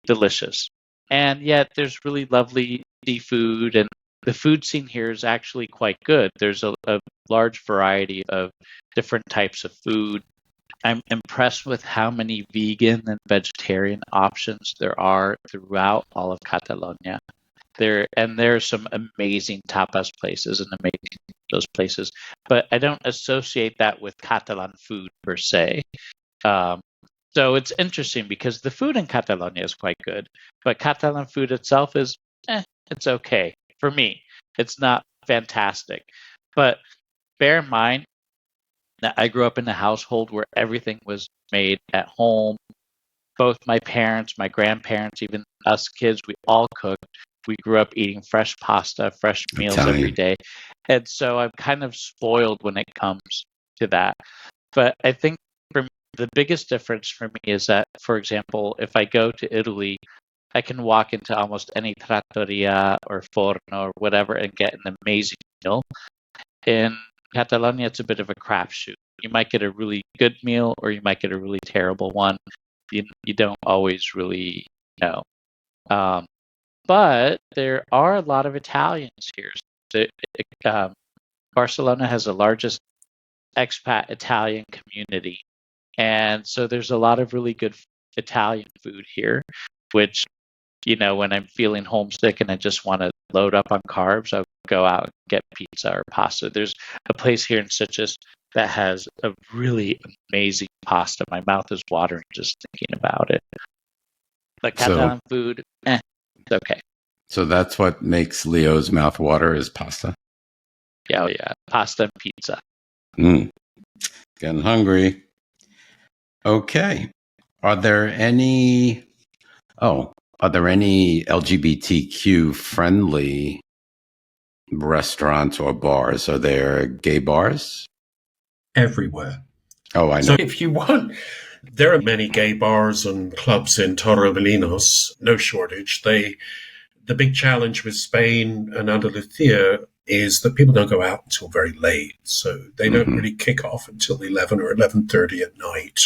delicious. And yet there's really lovely seafood, and the food scene here is actually quite good. There's a large variety of different types of food. I'm impressed with how many vegan and vegetarian options there are throughout all of Catalonia. There are some amazing tapas places and amazing those places, but I don't associate that with Catalan food per se. So it's interesting because the food in Catalonia is quite good, but Catalan food itself is, it's okay. For me, it's not fantastic. But bear in mind that I grew up in a household where everything was made at home. Both my parents, my grandparents, even us kids, we all cooked. We grew up eating fresh pasta, fresh meals every day. And so I'm kind of spoiled when it comes to that. But I think for me, the biggest difference for me is that, for example, if I go to Italy, I can walk into almost any trattoria or forno or whatever and get an amazing meal. In Catalonia, it's a bit of a crapshoot. You might get a really good meal or you might get a really terrible one. You don't always really no. But there are a lot of Italians here. So, Barcelona has the largest expat Italian community. And so there's a lot of really good Italian food here, which, when I'm feeling homesick and I just want to load up on carbs, I'll go out and get pizza or pasta. There's a place here in Sitges that has a really amazing pasta. My mouth is watering just thinking about it. But Catalan food, it's okay. So that's what makes Leo's mouth water is pasta? Yeah, pasta and pizza. Getting hungry. Okay. Are there any LGBTQ friendly restaurants or bars? Are there gay bars? Everywhere. Oh, I know. So if you want, there are many gay bars and clubs in Torremolinos, no shortage. The big challenge with Spain and Andalusia is that people don't go out until very late. So they don't really kick off until 11 or 11:30 at night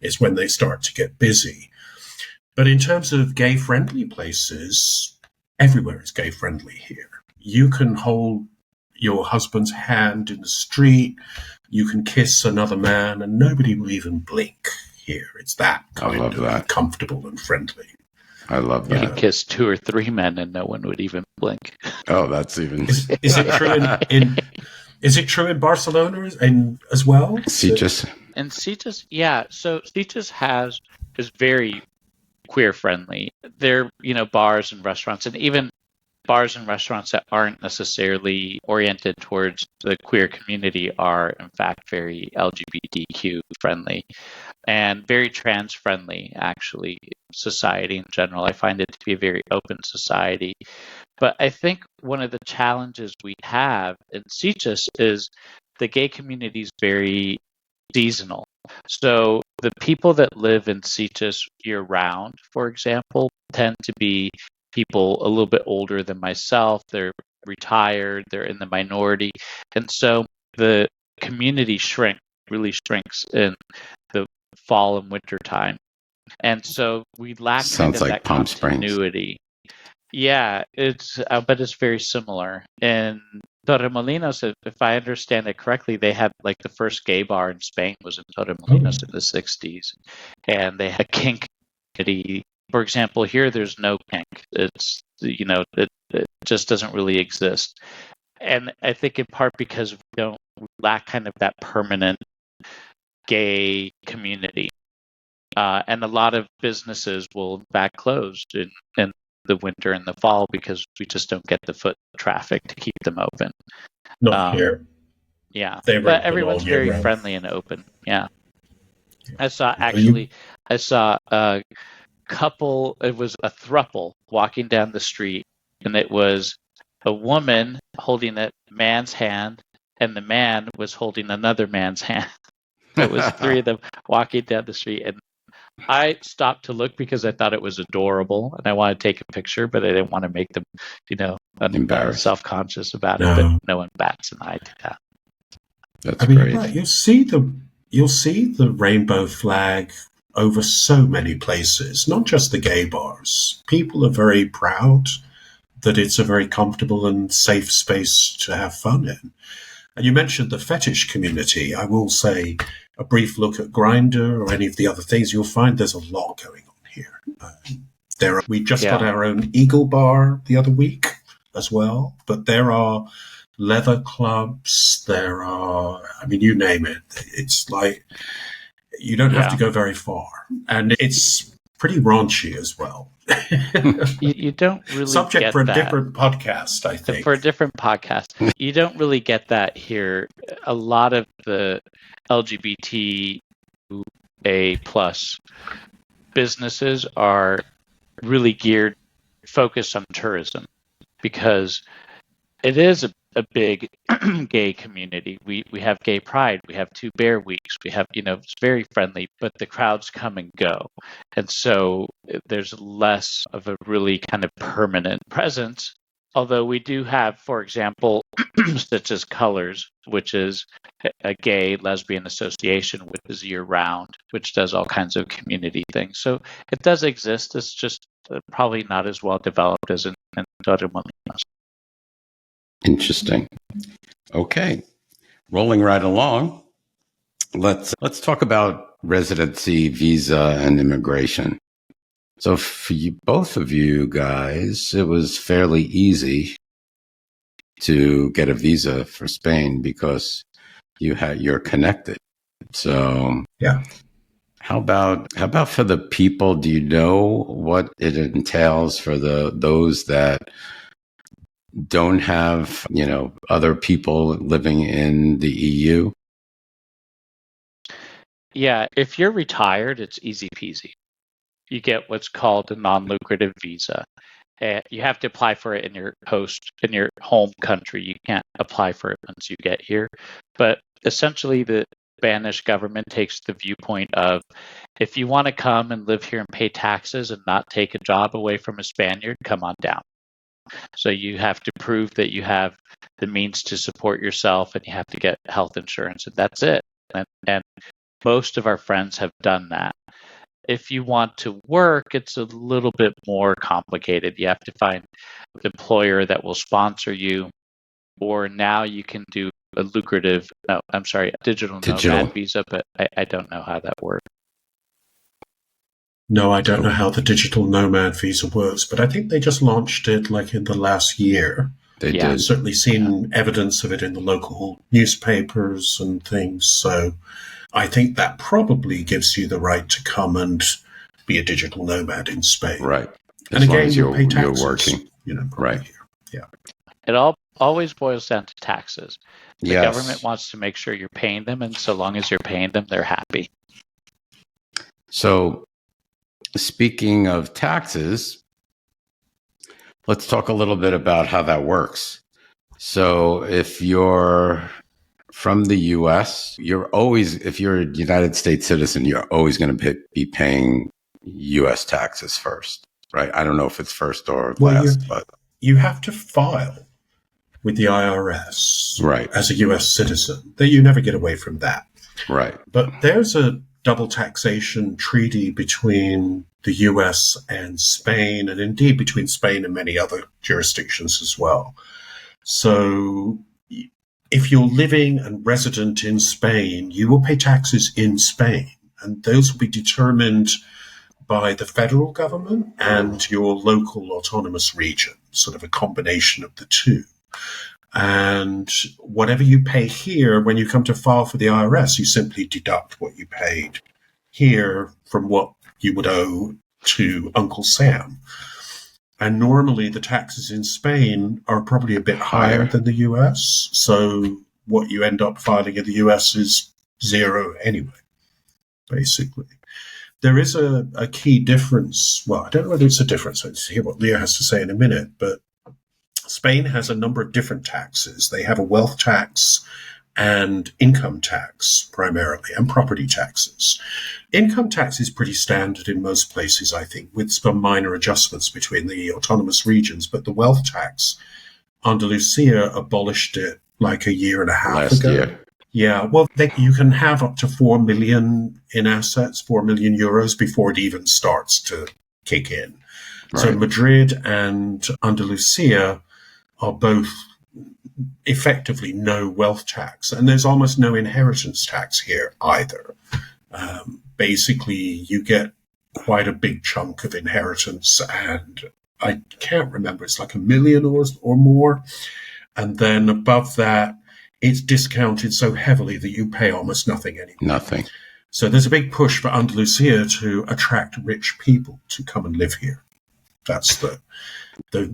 is when they start to get busy. But in terms of gay-friendly places, everywhere is gay-friendly here. You can hold your husband's hand in the street, you can kiss another man, and nobody will even blink here. It's that kind of comfortable and friendly. I love that. You can kiss 2 or 3 men and no one would even blink. Oh, that's even... Is it true is it true in Barcelona as well? Sitges? And Sitges, yeah. So Sitges is very queer friendly. There, bars and restaurants, and even bars and restaurants that aren't necessarily oriented towards the queer community are, in fact, very LGBTQ friendly and very trans friendly, actually, society in general. I find it to be a very open society. But I think one of the challenges we have in Sitges is the gay community is very seasonal. So the people that live in Sitges year-round, for example, tend to be people a little bit older than myself. They're retired, they're in the minority. And so the community really shrinks in the fall and winter time. And so we lack that continuity. Yeah, but it's very similar. And Torremolinos, if I understand it correctly, they had like the first gay bar in Spain was in Torremolinos in the 60s. And they had kink community. For example, here there's no kink. It's, it just doesn't really exist. And I think in part because we lack kind of that permanent gay community. And a lot of businesses will in fact close in the winter and the fall because we just don't get the foot traffic to keep them open. Not here. Yeah, but everyone's very friendly and open. Yeah. I saw a couple, it was a throuple walking down the street, and it was a woman holding a man's hand, and the man was holding another man's hand. It was 3 of them walking down the street, and I stopped to look because I thought it was adorable, and I wanted to take a picture, but I didn't want to make them, embarrassed, self-conscious about it. But no one bats an eye to that. That's great. Right, you'll see the rainbow flag over so many places, not just the gay bars. People are very proud that it's a very comfortable and safe space to have fun in. And you mentioned the fetish community. I will say a brief look at Grindr or any of the other things, you'll find there's a lot going on here. We just got our own Eagle Bar the other week as well, but there are leather clubs, there are, you name it. It's like, you don't have to go very far. And it's pretty raunchy as well. You don't really subject get for a that. Different podcast, I think. For a different podcast. You don't really get that here. A lot of the LGBTQA plus businesses are really focused on tourism because it is a big gay community. We have gay pride. We have 2 bear weeks. We have, it's very friendly, but the crowds come and go. And so there's less of a really kind of permanent presence Although we do have, for example, such as Colors, which is a gay lesbian association, which is year round, which does all kinds of community things. So it does exist. It's just probably not as well developed as in Torremolinos. Interesting. Okay. Rolling right along. Let's talk about residency, visa, and immigration. So for you, both of you guys, it was fairly easy to get a visa for Spain because you're connected. So yeah. How about for the people? Do you know what it entails for those that don't have, other people living in the EU? Yeah, if you're retired, it's easy peasy. You get what's called a non-lucrative visa. You have to apply for it in your home country. You can't apply for it once you get here. But essentially, the Spanish government takes the viewpoint of, if you want to come and live here and pay taxes and not take a job away from a Spaniard, come on down. So you have to prove that you have the means to support yourself, and you have to get health insurance, and that's it. And most of our friends have done that. If you want to work, it's a little bit more complicated. You have to find an employer that will sponsor you, or now you can do a digital nomad visa, but I don't know how that works. No, I don't know how the digital nomad visa works, but I think they just launched it like in the last year. They did. I've certainly seen evidence of it in the local newspapers and things. So I think that probably gives you the right to come and be a digital nomad in Spain. Right. And again, you pay taxes. You're working. Right. Here. Yeah. It always boils down to taxes. The Yes. government wants to make sure you're paying them, and so long as you're paying them, they're happy. So, speaking of taxes, let's talk a little bit about how that works. So, if you're from the U.S., if you're a United States citizen, you're always going to be paying U.S. taxes first, right? I don't know if it's first or last, but you have to file with the IRS, right, as a U.S. citizen. That you never get away from that, right? But there's a double taxation treaty between the U.S. and Spain, and indeed between Spain and many other jurisdictions as well. So if you're living and resident in Spain, you will pay taxes in Spain, and those will be determined by the federal government and your local autonomous region, sort of a combination of the two. And whatever you pay here, when you come to file for the IRS, you simply deduct what you paid here from what you would owe to Uncle Sam. And normally the taxes in Spain are probably a bit higher than the US. So what you end up filing in the US is zero anyway, basically. There is a key difference. Well, I don't know whether it's a difference. Let's hear what Leo has to say in a minute. But Spain has a number of different taxes. They have a wealth tax and income tax primarily, and property taxes. Income tax is pretty standard in most places, I think, with some minor adjustments between the autonomous regions. But the wealth tax, Andalusia abolished it like a year and a half ago. Year. Yeah, well, you can have up to 4 million in assets, 4 million euros, before it even starts to kick in. Right. So Madrid and Andalusia are both effectively no wealth tax, and there's almost no inheritance tax here either. Basically, you get quite a big chunk of inheritance, and I can't remember, it's like 1 million or more. And then above that, it's discounted so heavily that you pay almost nothing anymore. Nothing. So there's a big push for Andalusia to attract rich people to come and live here. That's the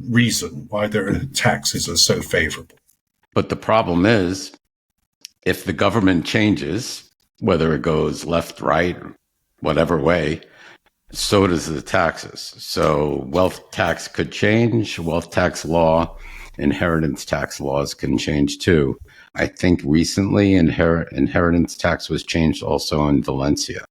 reason why their taxes are so favorable. But the problem is, if the government changes, whether it goes left, right, whatever way, so does the taxes. So wealth tax could change, wealth tax law, inheritance tax laws can change too. I think recently inheritance tax was changed also in Valencia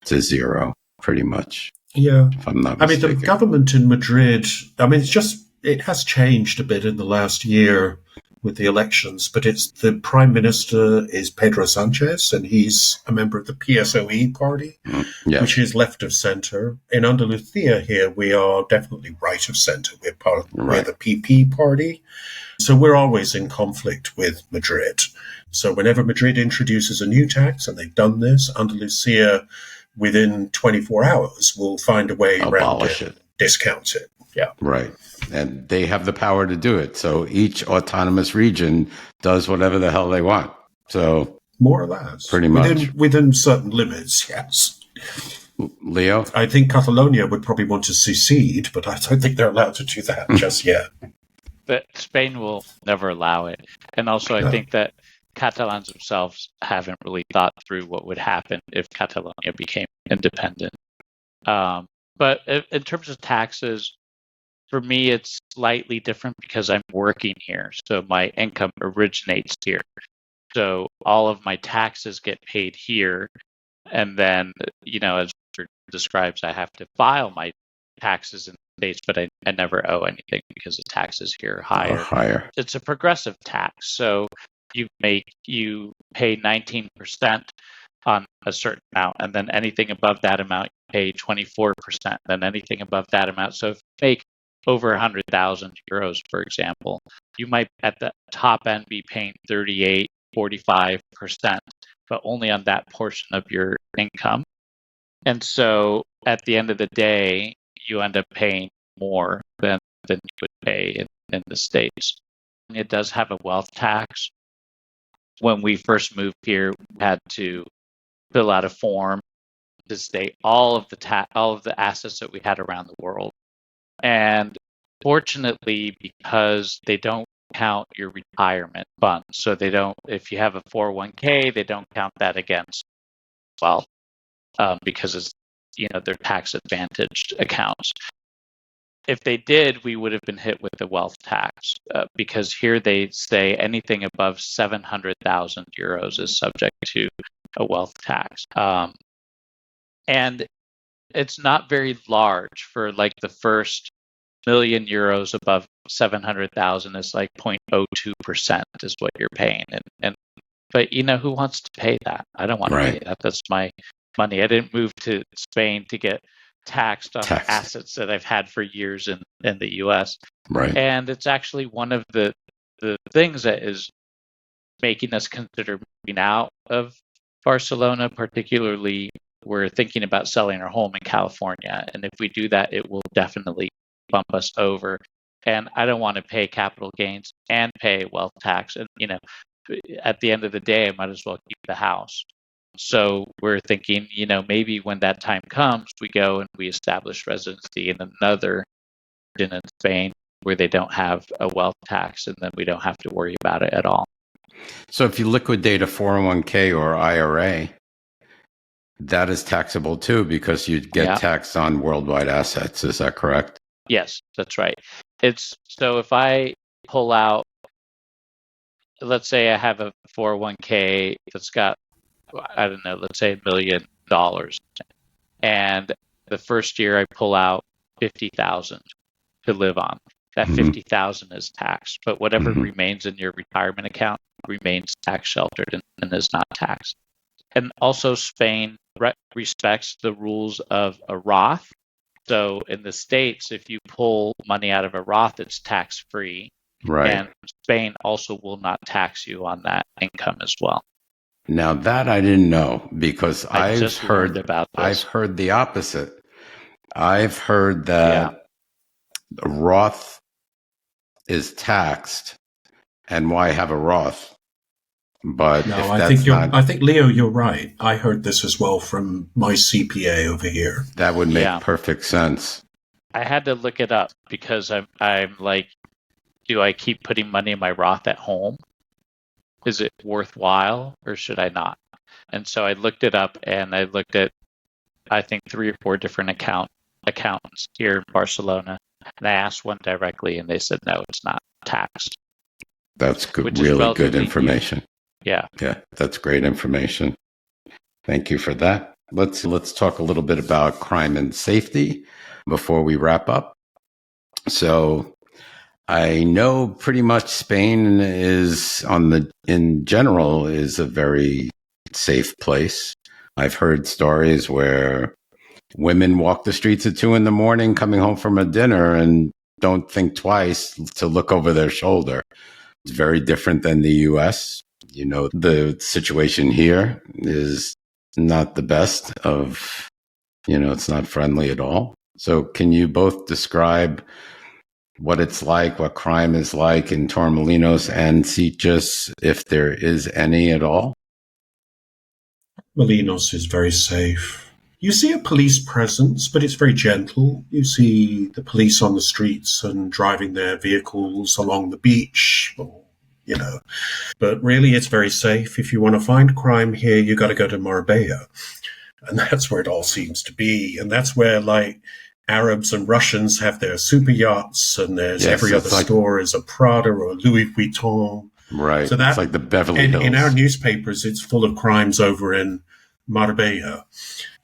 to zero, pretty much. Yeah. If I'm not mistaken. The government in Madrid, it's just It has changed a bit in the last year with the elections, but it's the Prime Minister is Pedro Sanchez, and he's a member of the PSOE party, Yes. which is left of centre. In Andalusia here, we are definitely right of centre. We're the PP party. So we're always in conflict with Madrid. So whenever Madrid introduces a new tax, and they've done this, Andalusia, within 24 hours, will find a way around it, discount it. Yeah. Right. And they have the power to do it. So each autonomous region does whatever the hell they want. So more or less. Pretty much. Within certain limits, yes. Leo? I think Catalonia would probably want to secede, but I don't think they're allowed to do that just yet. But Spain will never allow it. And also, I think that Catalans themselves haven't really thought through what would happen if Catalonia became independent. But in terms of taxes, for me, it's slightly different because I'm working here. So my income originates here. So all of my taxes get paid here. And then, as Richard describes, I have to file my taxes in the States, but I never owe anything because the taxes here are higher. It's a progressive tax. So you pay 19% on a certain amount, and then anything above that amount, you pay 24%, then anything above that amount. So if you make over 100,000 euros, for example, you might at the top end be paying 38, 45%, but only on that portion of your income. And so at the end of the day, you end up paying more than you would pay in the States. It does have a wealth tax. When we first moved here, we had to fill out a form to state all of the assets that we had around the world. And fortunately, because they don't count your retirement funds, so they don't. If you have a 401k, they don't count that against wealth because it's they're tax advantaged accounts. If they did, we would have been hit with the wealth tax because here they say anything above 700,000 euros is subject to a wealth tax. And it's not very large for like the first million euros above 700,000 is like 0.02% is what you're paying. But who wants to pay that? I don't want to pay that. That's my money. I didn't move to Spain to get taxed on assets that I've had for years in the US. Right. And it's actually one of the things that is making us consider moving out of Barcelona, particularly we're thinking about selling our home in California. And if we do that, it will definitely bump us over. And I don't want to pay capital gains and pay wealth tax. And, at the end of the day, I might as well keep the house. So we're thinking, maybe when that time comes, we go and we establish residency in another region in Spain where they don't have a wealth tax, and then we don't have to worry about it at all. So if you liquidate a 401k or IRA, that is taxable too because you get taxed on worldwide assets. Is that correct? Yes, that's right. So if I pull out, let's say I have a 401k that's got, I don't know, let's say $1 million, and the first year I pull out 50,000 to live on. That 50,000 is taxed, but whatever remains in your retirement account remains tax sheltered and is not taxed. And also Spain respects the rules of a Roth. So in the States, if you pull money out of a Roth, it's tax free. Right. And Spain also will not tax you on that income as well. Now that I didn't know because I've heard about this. I've heard the opposite. I've heard that Roth is taxed, and why have a Roth? But no, I think Leo, you're right. I heard this as well from my CPA over here. That would make perfect sense. I had to look it up because I'm like, do I keep putting money in my Roth at home? Is it worthwhile or should I not? And so I looked it up and I looked at, I think 3 or 4 different accountants here in Barcelona. And I asked one directly and they said, no, it's not taxed. That's good, really good information. Yeah. Yeah, that's great information. Thank you for that. Let's talk a little bit about crime and safety before we wrap up. So I know pretty much Spain in general is a very safe place. I've heard stories where women walk the streets at 2 a.m. coming home from a dinner and don't think twice to look over their shoulder. It's very different than the US. The situation here is not the best it's not friendly at all. So can you both describe what it's like, what crime is like in Torremolinos and Sitges, if there is any at all? Molinos is very safe. You see a police presence, but it's very gentle. You see the police on the streets and driving their vehicles along the beach, but really it's very safe. If you want to find crime here, you got to go to Marbella. And that's where it all seems to be. And that's where, like, Arabs and Russians have their super yachts, and there's every other store is a Prada or a Louis Vuitton. Right. So that's like the Beverly Hills. In our newspapers, it's full of crimes over in Marbella.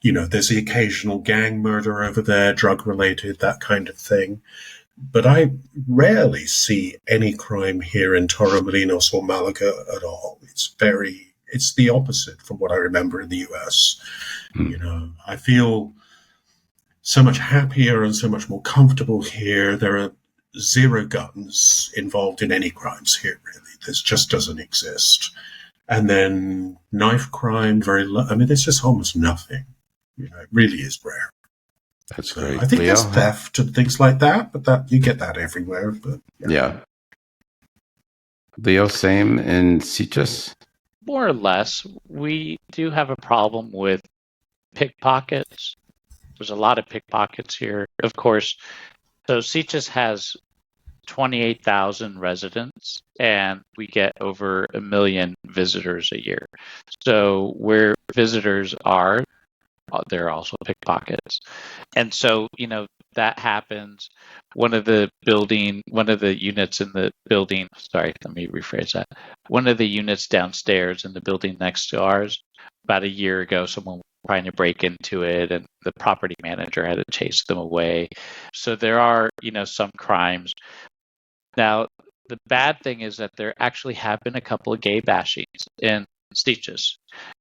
There's the occasional gang murder over there, drug-related, that kind of thing. But I rarely see any crime here in Torremolinos or Malaga at all. It's the opposite from what I remember in the US. I feel so much happier and so much more comfortable here. There are zero guns involved in any crimes here, really. This just doesn't exist. And then knife crime, there's just almost nothing. It really is rare. That's great. I think there's theft and things like that, but that you get that everywhere. But yeah. Leo, same in Sitges? More or less. We do have a problem with pickpockets. There's a lot of pickpockets here, of course. So Sitges has 28,000 residents, and we get over 1 million visitors a year. So where visitors are, there are also pickpockets. And so, that happens. One of the units in the building, sorry, let me rephrase that. One of the units downstairs in the building next to ours, about a year ago, someone was trying to break into it, and the property manager had to chase them away. So there are, some crimes. Now, the bad thing is that there actually have been a couple of gay bashings in Sitges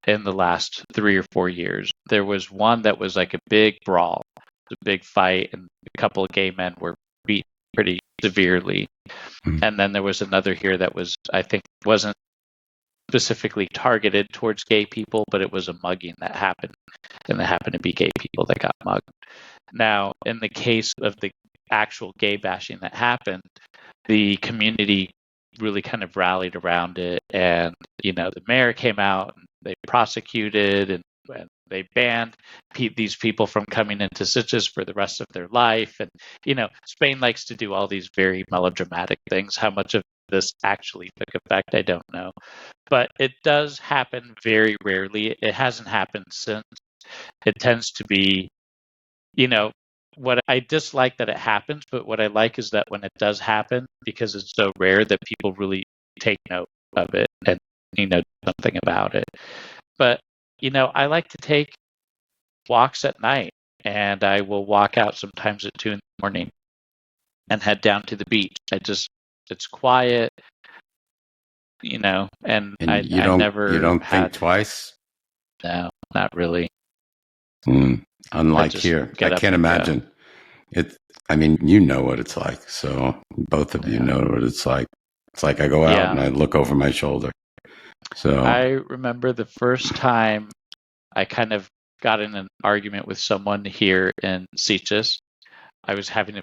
in the last 3 or 4 years. There was one that was like a big brawl, a big fight, and a couple of gay men were beaten pretty severely. And then there was another here that wasn't specifically targeted towards gay people, but it was a mugging that happened, and it happened to be gay people that got mugged. Now, in the case of the actual gay bashing that happened, the community really kind of rallied around it, and the mayor came out and they prosecuted and they banned these people from coming into Sitges for the rest of their life. And Spain likes to do all these very melodramatic things. How much of this actually took effect, I don't know, but it does happen very rarely. It hasn't happened since. It tends to be, what I dislike that it happens, but what I like is that when it does happen, because it's so rare, that people really take note of it and do something about it. But I like to take walks at night, and I will walk out sometimes at 2 a.m. and head down to the beach. It's quiet, and I don't think twice. No, not really. Unlike here, I can't imagine it. You know what it's like. So both of you know what it's like. It's like I go out and I look over my shoulder. So I remember the first time I kind of got in an argument with someone here in Sitges. I was having a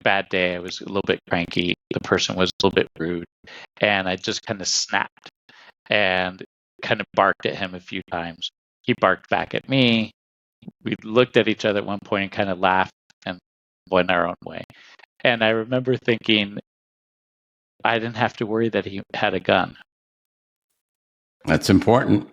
bad day. I was a little bit cranky. The person was a little bit rude, and I just kind of snapped and kind of barked at him a few times. He barked back at me. We looked at each other at one point and kind of laughed and went our own way. And I remember thinking I didn't have to worry that he had a gun. That's important.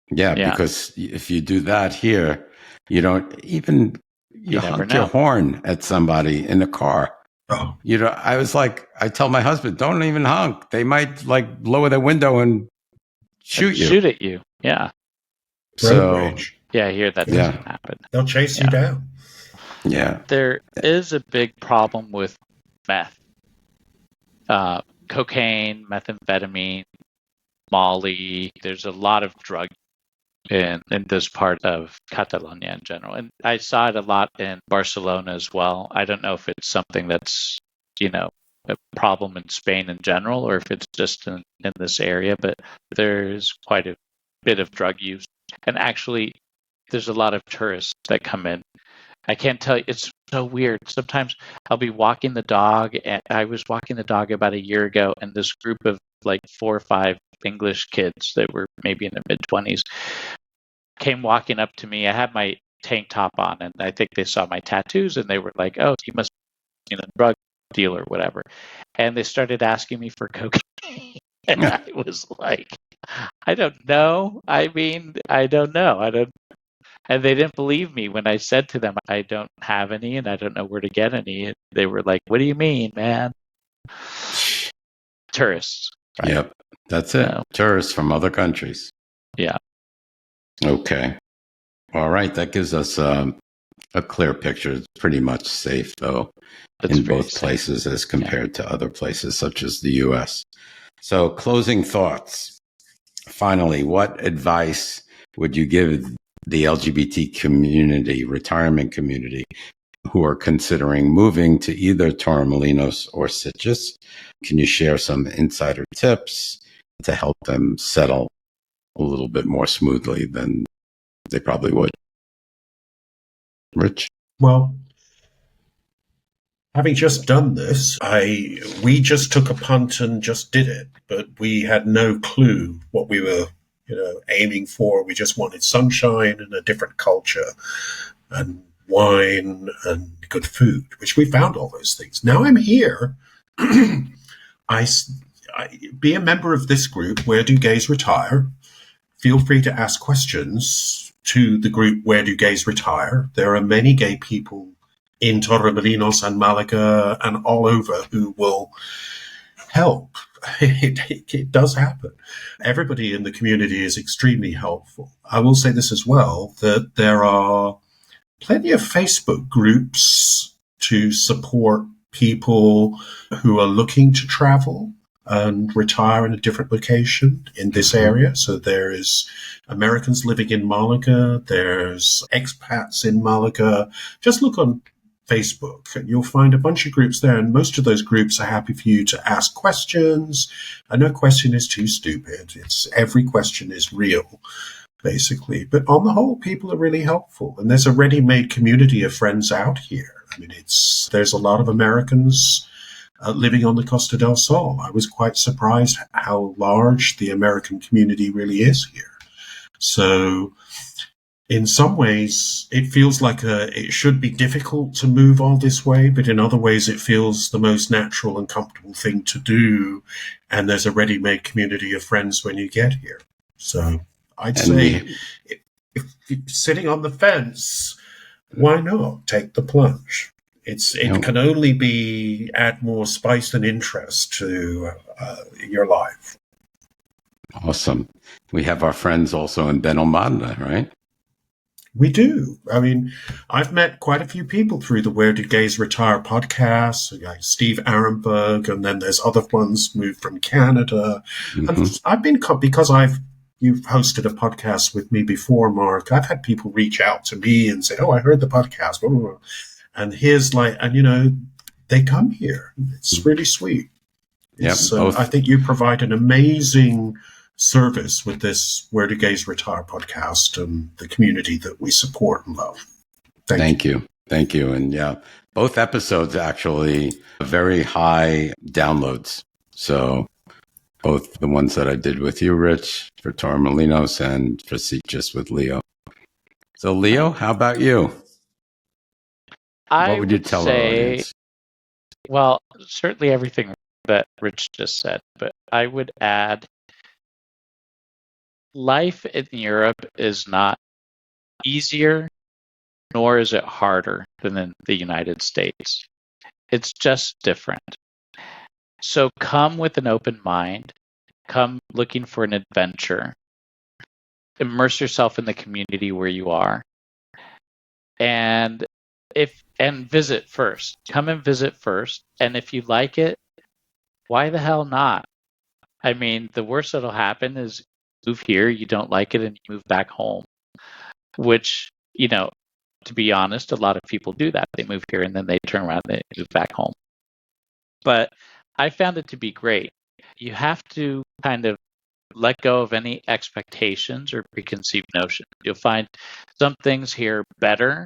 Yeah, because if you do that here, you don't even you honk your horn at somebody in the car. Oh. I tell my husband, don't even honk. They might lower their window and shoot you. Shoot at you. Yeah. So yeah, here that doesn't happen. They'll chase you down. Yeah. There is a big problem with meth. cocaine, methamphetamine, Molly. There's a lot of drug in this part of Catalonia in general. And I saw it a lot in Barcelona as well. I don't know if it's something that's, a problem in Spain in general, or if it's just in this area, but there's quite a bit of drug use. And actually, there's a lot of tourists that come in. I can't tell you, it's so weird. Sometimes I'll be walking the dog, and I was walking the dog about a year ago, and this group of like 4 or 5 English kids that were maybe in their mid-20s came walking up to me. I had my tank top on, and I think they saw my tattoos, and they were like, "Oh, you must be a drug dealer, whatever." And they started asking me for cocaine, and I was like, "I don't know. I mean, I don't know. I don't." And they didn't believe me when I said to them, "I don't have any, and I don't know where to get any." And they were like, "What do you mean, man?" Tourists. Right? Yep, that's it. Tourists from other countries. Yeah. Okay. All right. That gives us a clear picture. It's pretty much safe, though, in both places as compared to other places, such as the U.S. So, closing thoughts. Finally, what advice would you give the LGBT community, retirement community, who are considering moving to either Torremolinos or Sitges? Can you share some insider tips to help them settle a little bit more smoothly than they probably would? Rich? Well, having just done this, we just took a punt and just did it, but we had no clue what we were, aiming for. We just wanted sunshine and a different culture and wine and good food, which we found all those things. Now I'm here. I be a member of this group, Where Do Gays Retire? Feel free to ask questions to the group Where Do Gays Retire? There are many gay people in Torremolinos and Malaga and all over who will help. It does happen. Everybody in the community is extremely helpful. I will say this as well, that there are plenty of Facebook groups to support people who are looking to travel and retire in a different location in this area. So there is Americans living in Malaga, there's expats in Malaga. Just look on Facebook and you'll find a bunch of groups there, and most of those groups are happy for you to ask questions, and no question is too stupid. Every question is real, basically. But on the whole, people are really helpful, and there's a ready-made community of friends out here. I mean, there's a lot of Americans living on the Costa del Sol. I was quite surprised how large the American community really is here. So in some ways, it feels like it should be difficult to move all this way, but in other ways, it feels the most natural and comfortable thing to do. And there's a ready-made community of friends when you get here. So I'd say if you're sitting on the fence, why not take the plunge? It can only add more spice and interest to your life. Awesome. We have our friends also in Benalmádena, right? We do. I mean, I've met quite a few people through the Where Do Gays Retire podcast, like Steve Arenberg, and then there's other ones moved from Canada. Mm-hmm. And I've been, because you've hosted a podcast with me before, Mark, I've had people reach out to me and say, "Oh, I heard the podcast." And they come here. It's really sweet. Yeah. I think you provide an amazing service with this Where Do Gays Retire podcast and the community that we support and love. Thank you. Thank you. And yeah, both episodes actually very high downloads. So both the ones that I did with you, Rich, for Torremolinos, and for Sitges with Leo. So Leo, how about you? What would you tell our audience? Well, certainly everything that Rich just said, but I would add, life in Europe is not easier, nor is it harder than in the United States. It's just different. So come with an open mind, come looking for an adventure, immerse yourself in the community where you are, and visit first. Come and visit first, and if you like it, why the hell not? I mean, the worst that'll happen is you move here, you don't like it, and you move back home, which, to be honest, a lot of people do that. They move here and then they turn around and they move back home. But I found it to be great. You have to kind of let go of any expectations or preconceived notions. You'll find some things here better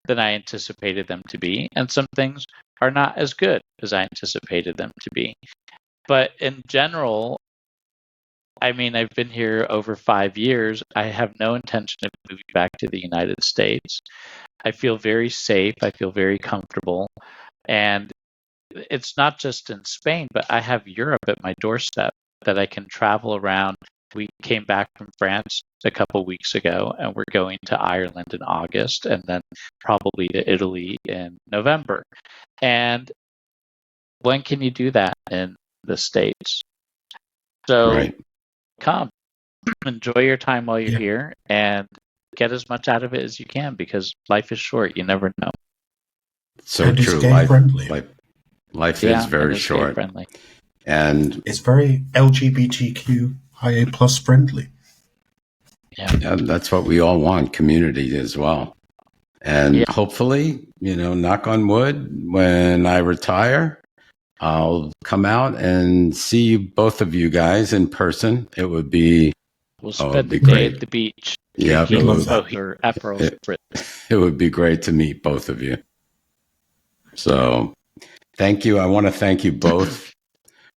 than I anticipated them to be, and some things are not as good as I anticipated them to be. But in general, I mean, I've been here over 5 years. I have no intention of moving back to the United States. I feel very safe. I feel very comfortable. And it's not just in Spain, but I have Europe at my doorstep that I can travel around. We came back from France a couple weeks ago, and we're going to Ireland in August, and then probably to Italy in November. And when can you do that in the States? So Right. come, enjoy your time while you're Yeah. here, and get as much out of it as you can, because life is short. You never know. So And it's true. gay friendly. Life Yeah, is very and it's short. gay-friendly. And It's very LGBTQ IA plus friendly. Yeah. that's what we all want, community as well. And Yeah. hopefully, knock on wood, when I retire, I'll come out and see both of you guys in person. It would be, We'll it'd spend be the day great. at the beach Yeah, We'd love that. drinking or Aperol It- Spritz. it would be great to meet both of you. So thank you. I want to thank you both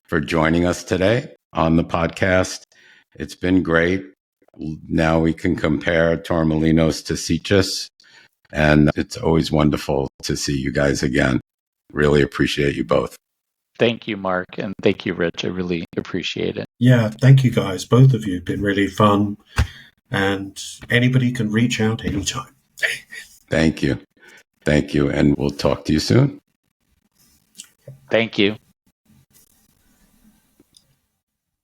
for joining us today on the podcast. It's been great. Now we can compare Torremolinos to Sitges, and it's always wonderful to see you guys again. Really appreciate you both. Thank you, Mark, and thank you, Rich. I really appreciate it. Yeah, thank you guys. Both of you have been really fun. And anybody can reach out anytime. Thank you. Thank you. And we'll talk to you soon. Thank you.